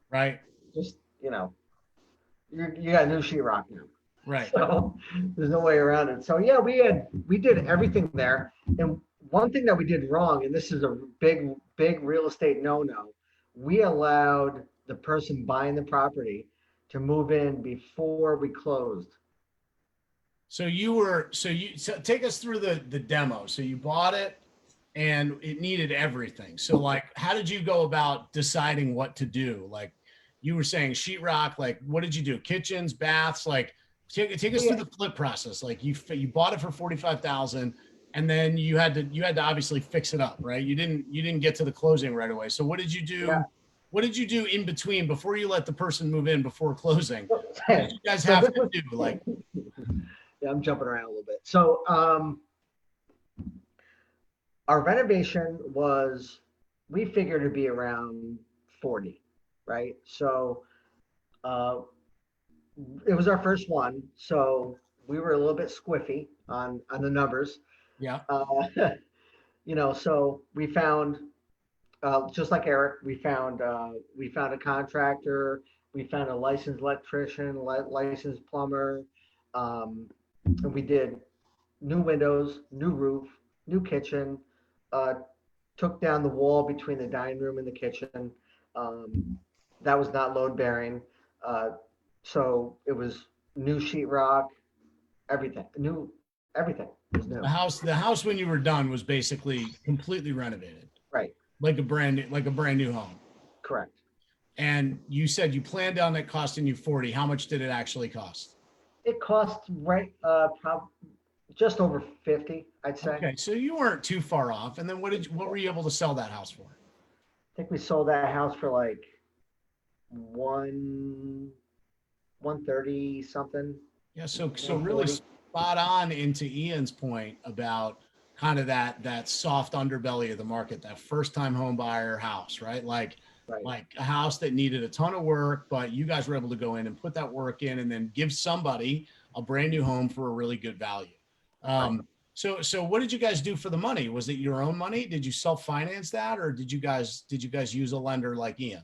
Right. just, you got a new sheetrock now. Right. So there's no way around it. So yeah, we did everything there. And one thing that we did wrong, and this is a big real estate no-no, we allowed the person buying the property to move in before we closed. So take us through the demo. So you bought it and it needed everything. So like, how did you go about deciding what to do? Like you were saying sheetrock, like what did you do? Kitchens, baths, like take us through the flip process. Like you bought it for 45,000 and then you had to obviously fix it up, right? You didn't get to the closing right away. So what did you do? Yeah. What did you do in between before you let the person move in before closing? What did you guys have to do? Like, yeah, I'm jumping around a little bit. So our renovation we figured it'd be around 40, right? So it was our first one, so we were a little bit squiffy on the numbers. Yeah. So we found, just like Eric, we found a contractor, we found a licensed electrician, licensed plumber, and we did new windows, new roof, new kitchen, took down the wall between the dining room and the kitchen. That was not load bearing. So it was new sheetrock, everything was new. The house when you were done was basically completely renovated. Right. Like a brand new home. Correct. And you said you planned on it costing you 40. How much did it actually cost? It cost probably just over 50, I'd say. Okay, so you weren't too far off. And then what were you able to sell that house for? I think we sold that house for like 130 something. Yeah, so really spot on into Ian's point about kind of that soft underbelly of the market, that first time home buyer house, right? Like a house that needed a ton of work, but you guys were able to go in and put that work in and then give somebody a brand new home for a really good value. So what did you guys do for the money? Was it your own money? Did you self-finance that, or did you guys use a lender like Ian?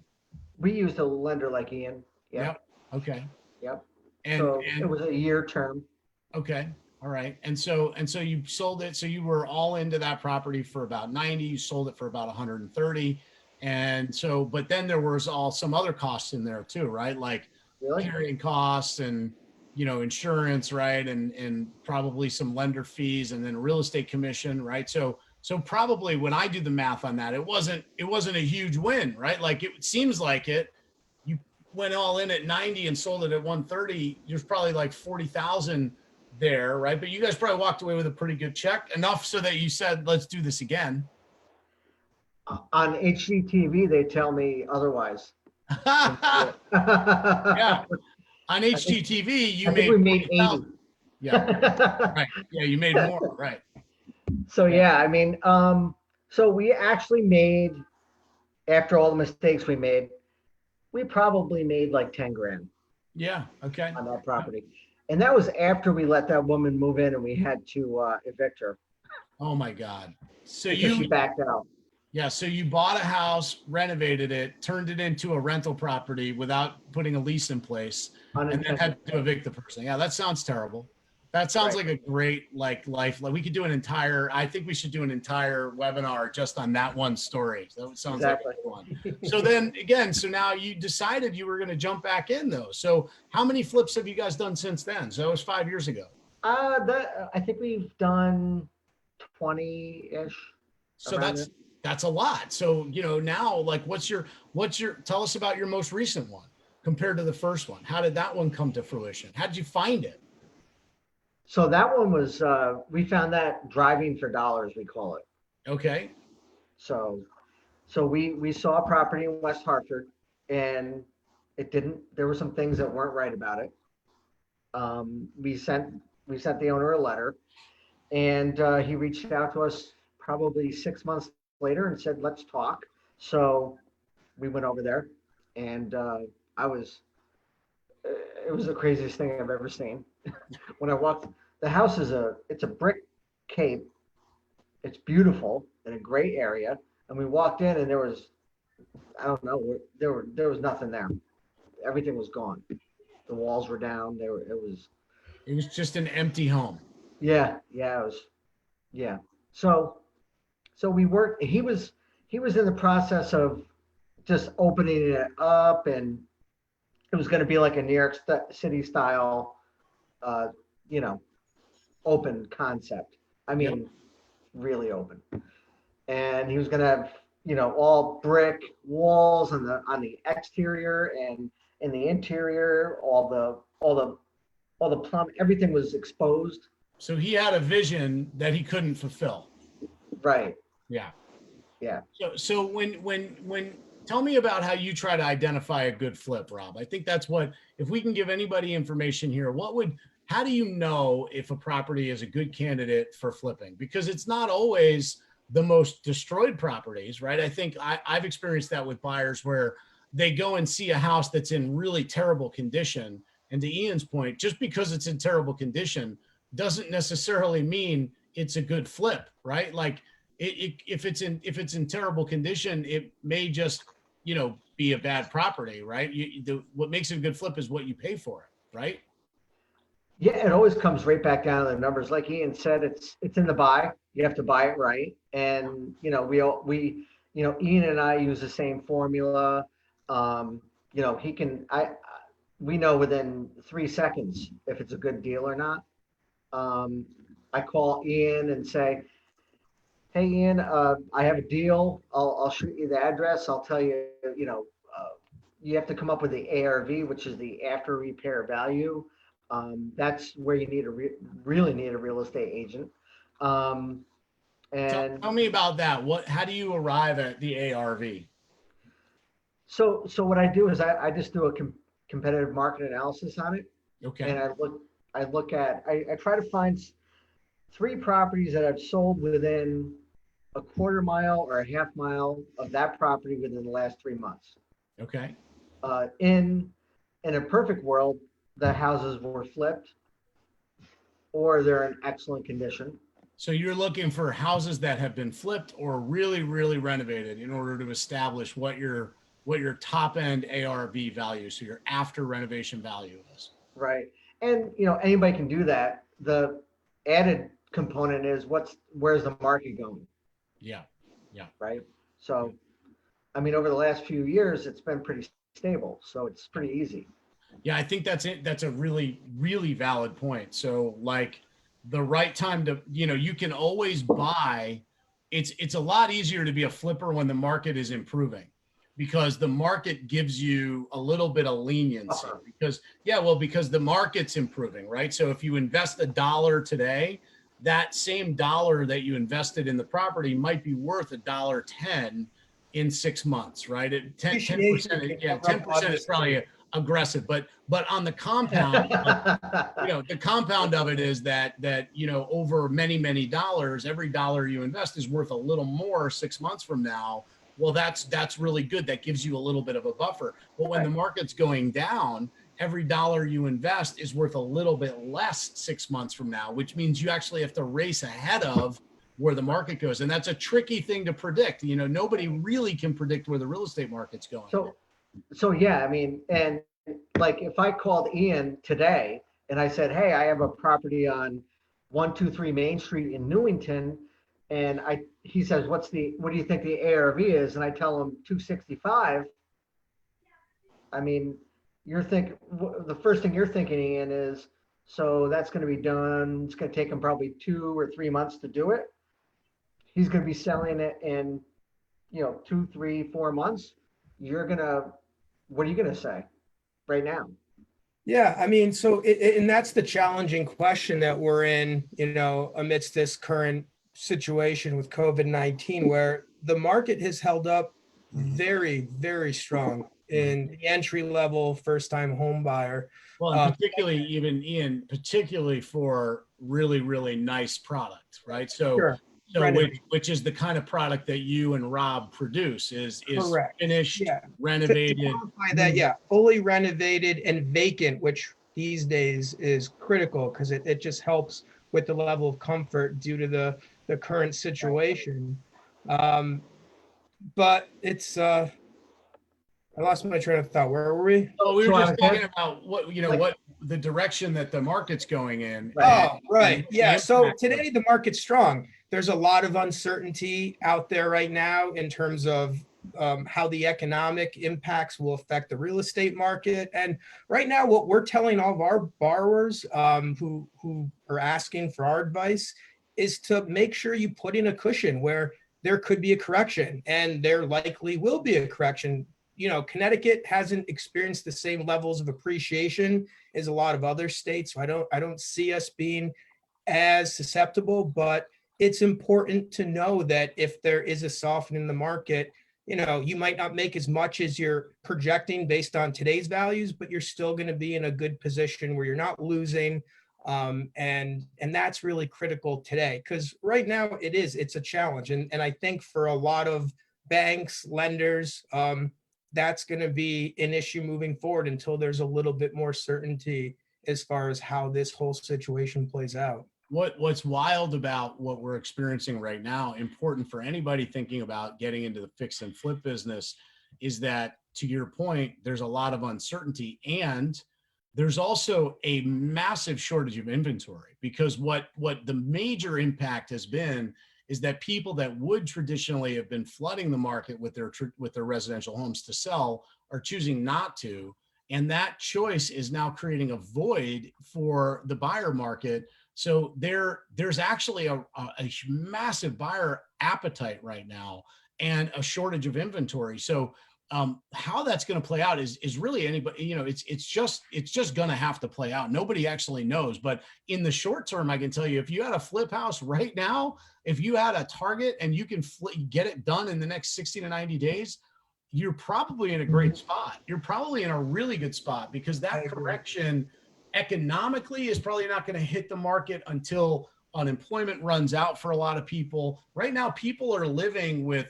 We used a lender like Ian. Yeah. Yep. Okay. Yep. And it was a year term. Okay. All right. And so you sold it. So you were all into that property for about 90. You sold it for about 130. And so, but then there was some other costs in there too, right? Like carrying costs and, insurance, right? And probably some lender fees and then real estate commission, right? So probably when I do the math on that, it wasn't a huge win, right? Like it seems like it. You went all in at 90 and sold it at 130. There's probably like 40,000 there, right? But you guys probably walked away with a pretty good check, enough so that you said, let's do this again. On HGTV, they tell me otherwise. Yeah. Yeah. On HGTV, you I think made we made 40,000. Yeah. 80. Right. Yeah. You made more. Right. So Yeah. yeah, I mean, so we actually made, after all the mistakes we made, we probably made like 10 grand Yeah. Okay. on that property. And that was after we let that woman move in and we had to evict her Oh my God. So because she backed out. yeah. So you bought a house, renovated it, turned it into a rental property without putting a lease in place, and then Unintentional. had to evict the person. Yeah. That sounds terrible. That sounds Right. like a great life. Like we could do I think we should do an entire webinar just on that one story. That sounds Exactly. like a good one. So then again, so now you decided you were going to jump back in though. So how many flips have you guys done since then? So that was 5 years ago. I think we've done 20-ish. So around that's a lot. So, now like what's your tell us about your most recent one compared to the first one. How did that one come to fruition? How did you find it? So that one was, we found that driving for dollars, we call it. Okay. So we saw a property in West Hartford and there were some things that weren't right about it. We sent the owner a letter and he reached out to us probably 6 months later and said, let's talk. So we went over there and it was the craziest thing I've ever seen. When I walked, the house it's a brick cape. It's beautiful in a great area. And we walked in and there was, I don't know, there was nothing there. Everything was gone. The walls were down. It was just an empty home. Yeah, it was, yeah. So we worked, he was in the process of just opening it up and it was going to be like a New York City style, open concept. I mean, Yep. really open. And he was going to have, all brick walls on the exterior and in the interior, all the plumb, everything was exposed. So he had a vision that he couldn't fulfill. Right. Yeah. Yeah. So when tell me about how you try to identify a good flip, Rob. I think that's if we can give anybody information here, how do you know if a property is a good candidate for flipping? Because it's not always the most destroyed properties, right? I think I've experienced that with buyers where they go and see a house that's in really terrible condition. And to Ian's point, just because it's in terrible condition doesn't necessarily mean it's a good flip, right? Like if it's in terrible condition, it may just, be a bad property, right? What makes it a good flip is what you pay for it, right? Yeah, it always comes right back down to the numbers. Like Ian said, it's in the buy. You have to buy it right. And, Ian and I use the same formula. We know within 3 seconds if it's a good deal or not. I call Ian and say, hey, Ian, I have a deal. I'll shoot you the address. I'll tell you, you have to come up with the ARV, which is the after repair value. That's where you really need a real estate agent. And tell me about that. How do you arrive at the ARV? So what I do is I just do a competitive market analysis on it. Okay. And I try to find 3 properties that I've sold within a quarter mile or a half mile of that property within the last 3 months. Okay. In a perfect world, the houses were flipped or they're in excellent condition. So you're looking for houses that have been flipped or really, really renovated in order to establish what your top end ARV value, so your after renovation value is. Right. And anybody can do that. The added component is where's the market going? Yeah. Right. So, over the last few years, it's been pretty stable. So it's pretty easy. Yeah, I think that's it. That's a really, really valid point. So like the right time to, you can always buy. It's a lot easier to be a flipper when the market is improving because the market gives you a little bit of leniency because the market's improving, right? So if you invest $1 today, that same dollar that you invested in the property might be worth $1.10 in 6 months, right? At 10%, yeah, 10% is probably aggressive, but on the compound, the compound of it is that over many dollars, every dollar you invest is worth a little more 6 months from now. Well, that's really good. That gives you a little bit of a buffer. But when the market's going down, every dollar you invest is worth a little bit less 6 months from now, which means you actually have to race ahead of where the market goes. And that's a tricky thing to predict. Nobody really can predict where the real estate market's going. So yeah, I mean, and like if I called Ian today and I said, hey, I have a property on 123 Main Street in Newington, and he says, what do you think the ARV is? And I tell him 265. I mean, the first thing you're thinking, Ian, is, so that's going to be done. It's going to take him probably 2 or 3 months to do it. He's going to be selling it in, 2, 3, 4 months. What are you going to say right now? Yeah, I mean, so and that's the challenging question that we're in, amidst this current situation with COVID-19, where the market has held up very, very strong in the entry level first time home buyer. Well, and particularly even Ian, particularly for really, really nice product, right? So which is the kind of product that you and Rob produce is finished, renovated. Fully renovated and vacant, which these days is critical because it just helps with the level of comfort due to the current situation. But it's I lost my train of thought. Where were we? Oh, we were just talking about what the direction that the market's going in. Oh, right. Yeah. So today the market's strong. There's a lot of uncertainty out there right now in terms of how the economic impacts will affect the real estate market. And right now, what we're telling all of our borrowers who are asking for our advice is to make sure you put in a cushion where there could be a correction, and there likely will be a correction. Connecticut hasn't experienced the same levels of appreciation as a lot of other states. So I don't see us being as susceptible, but it's important to know that if there is a softening in the market, you might not make as much as you're projecting based on today's values, but you're still going to be in a good position where you're not losing. And that's really critical today, because right now it's a challenge. And I think for a lot of banks, lenders, that's going to be an issue moving forward until there's a little bit more certainty as far as how this whole situation plays out. What's wild about what we're experiencing right now, important for anybody thinking about getting into the fix and flip business, is that, to your point, there's a lot of uncertainty, and there's also a massive shortage of inventory, because what the major impact has been is that people that would traditionally have been flooding the market with their residential homes to sell are choosing not to. And that choice is now creating a void for the buyer market. So there's actually a massive buyer appetite right now and a shortage of inventory. So how that's going to play out is really anybody, it's just going to have to play out. Nobody actually knows. But in the short term, I can tell you, if you had a flip house right now, if you had a target and you can get it done in the next 60 to 90 days, you're probably in a great spot. You're probably in a really good spot, because that correction economically is probably not going to hit the market until unemployment runs out for a lot of people. Right now, people are living with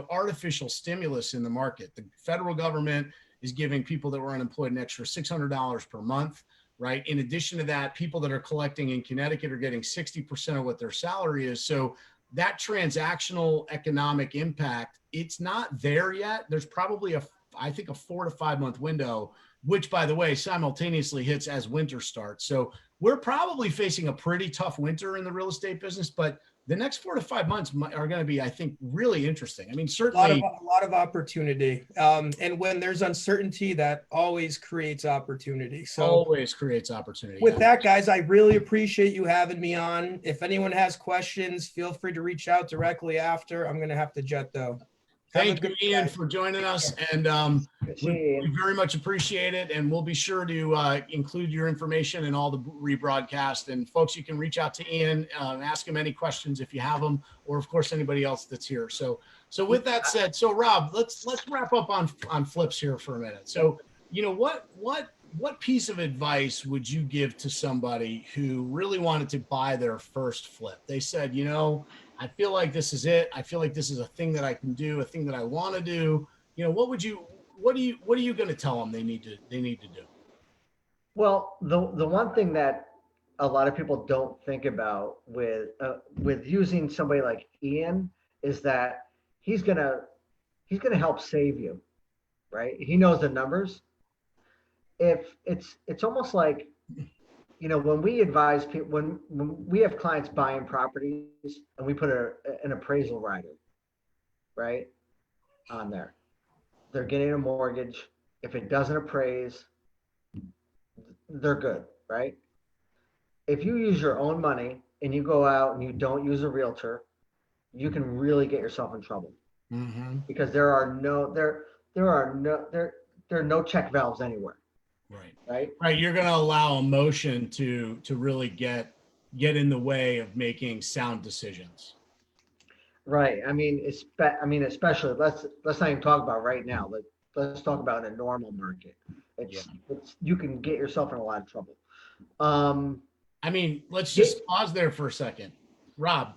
artificial stimulus in the market. The federal government is giving people that were unemployed an extra $600 per month, right? In addition to that, people that are collecting in Connecticut are getting 60% of what their salary is. So that transactional economic impact, it's not there yet. There's probably I think a 4 to 5 month window, which, by the way, simultaneously hits as winter starts. So we're probably facing a pretty tough winter in the real estate business, but the next 4 to 5 months are going to be, I think, really interesting. I mean, certainly a lot of opportunity. And when there's uncertainty, that always creates opportunity. So always creates opportunity. With that, guys, I really appreciate you having me on. If anyone has questions, feel free to reach out directly after. I'm going to have to jet though. Thank you, Ian, for joining us, and Good we seeing you. very much appreciate it. And we'll be sure to include your information in all the rebroadcast. And folks, you can reach out to Ian, ask him any questions if you have them, or of course anybody else that's here. So with that said, so Rob, let's wrap up on flips here for a minute. So what piece of advice would you give to somebody who really wanted to buy their first flip? They said, I feel like this is it. I feel like this is a thing that I can do, a thing that I want to do. What are you going to tell them they need to do? Well, the one thing that a lot of people don't think about with using somebody like Ian is that he's gonna help save you, right? He knows the numbers. If it's almost like, when we advise people, when we have clients buying properties and we put an appraisal rider, right, on there, they're getting a mortgage. If it doesn't appraise, they're good, right? If you use your own money and you go out and you don't use a realtor, you can really get yourself in trouble, because there are no check valves anywhere. Right. You're going to allow emotion to really get in the way of making sound decisions. Right. I mean, especially let's not even talk about right now. Let's talk about in a normal market. It's you can get yourself in a lot of trouble. Let's just pause there for a second. Rob,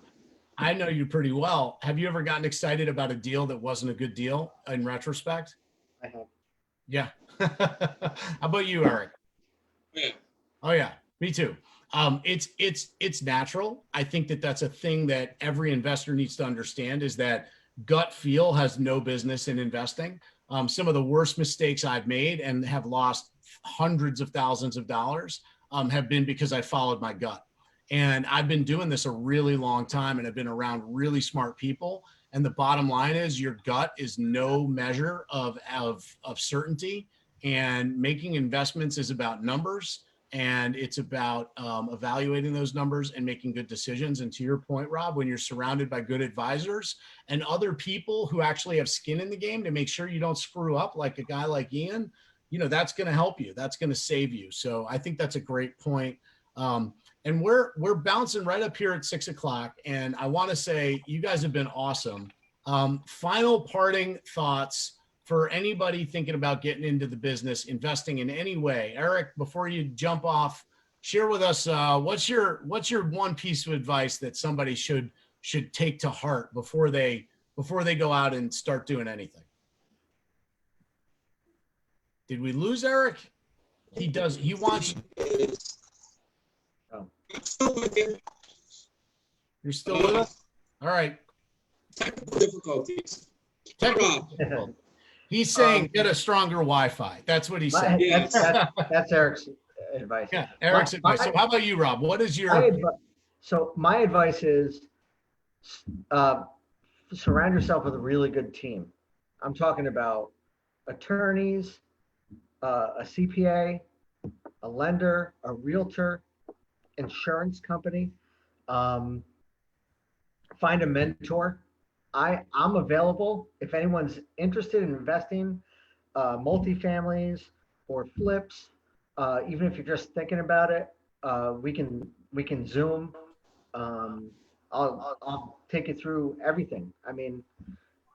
I know you pretty well. Have you ever gotten excited about a deal that wasn't a good deal in retrospect? I have. Yeah. How about you, Eric? Yeah. Oh yeah, me too. It's natural. I think that's a thing that every investor needs to understand, is that gut feel has no business in investing. Some of the worst mistakes I've made and have lost hundreds of thousands of dollars have been because I followed my gut. And I've been doing this a really long time, and I've been around really smart people. And the bottom line is, your gut is no measure of certainty. And making investments is about numbers, and it's about evaluating those numbers and making good decisions. And to your point, Rob, when you're surrounded by good advisors and other people who actually have skin in the game to make sure you don't screw up, like a guy like Ian, that's going to help you. That's going to save you. So I think that's a great point. And we're bouncing right up here at 6 o'clock. And I want to say you guys have been awesome. Final parting thoughts for anybody thinking about getting into the business, investing in any way. Eric, before you jump off, share with us what's your one piece of advice that somebody should take to heart before they go out and start doing anything. Did we lose Eric? He wants. You're still with us? All right. Technical difficulties. He's saying get a stronger Wi-Fi. That's what he said. That's Eric's advice. Yeah, Eric's advice. So how about you, Rob? What is your... My advice is surround yourself with a really good team. I'm talking about attorneys, a CPA, a lender, a realtor, insurance company. Find a mentor. I'm available if anyone's interested in investing, multifamilies or flips. Even if you're just thinking about it, we can Zoom. I'll take you through everything. I mean,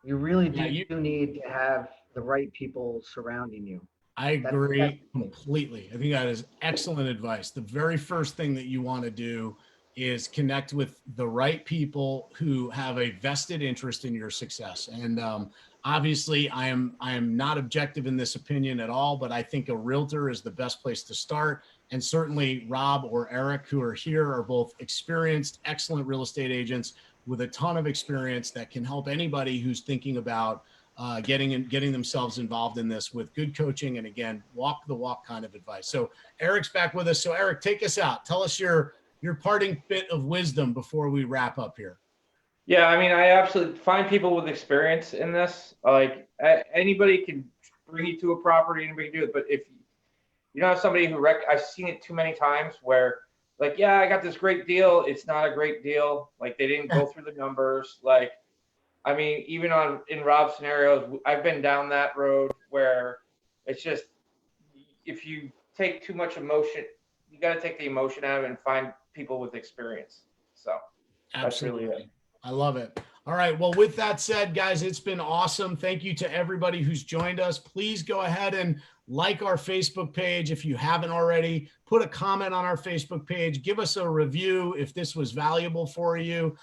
you really do need to have the right people surrounding you. I agree completely. I think that is excellent advice. The very first thing that you want to do is connect with the right people who have a vested interest in your success. And obviously, I am not objective in this opinion at all, but I think a realtor is the best place to start. And certainly Rob or Eric, who are here, are both experienced, excellent real estate agents with a ton of experience that can help anybody who's thinking about getting themselves involved in this with good coaching. And again, walk the walk kind of advice. So Eric's back with us. So Eric, take us out. Tell us your parting bit of wisdom before we wrap up here. Yeah, I mean, I absolutely find people with experience in this. Like anybody can bring you to a property, anybody can do it. But if you don't have somebody who I've seen it too many times where, like, yeah, I got this great deal. It's not a great deal. Like they didn't go through the numbers. Like I mean, even in Rob's scenarios, I've been down that road where it's just, if you take too much emotion, you got to take the emotion out of it and find people with experience. So that's really Absolutely. it. I love it. All right. Well, with that said, guys, it's been awesome. Thank you to everybody who's joined us. Please go ahead and like our Facebook page if you haven't already. Put a comment on our Facebook page. Give us a review if this was valuable for you.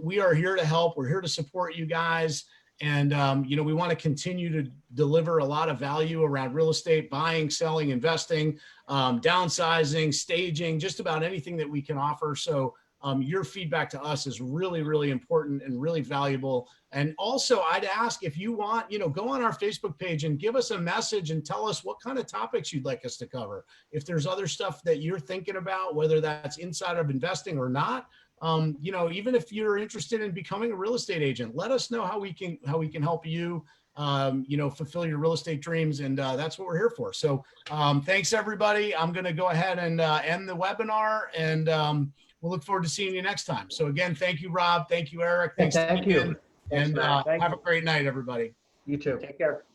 We are here to help. We're here to support you guys. And, we want to continue to deliver a lot of value around real estate, buying, selling, investing, downsizing, staging, just about anything that we can offer. So your feedback to us is really, really important and really valuable. And also, I'd ask if you want, go on our Facebook page and give us a message and tell us what kind of topics you'd like us to cover. If there's other stuff that you're thinking about, whether that's inside of investing or not, even if you're interested in becoming a real estate agent, let us know how we can help you, fulfill your real estate dreams. And that's what we're here for. So thanks, everybody. I'm going to go ahead and end the webinar, and we'll look forward to seeing you next time. So again, thank you, Rob. Thank you, Eric. Thanks. Thank you. And Thanks, Matt. Thank have you. a great night, everybody. You too. Take care.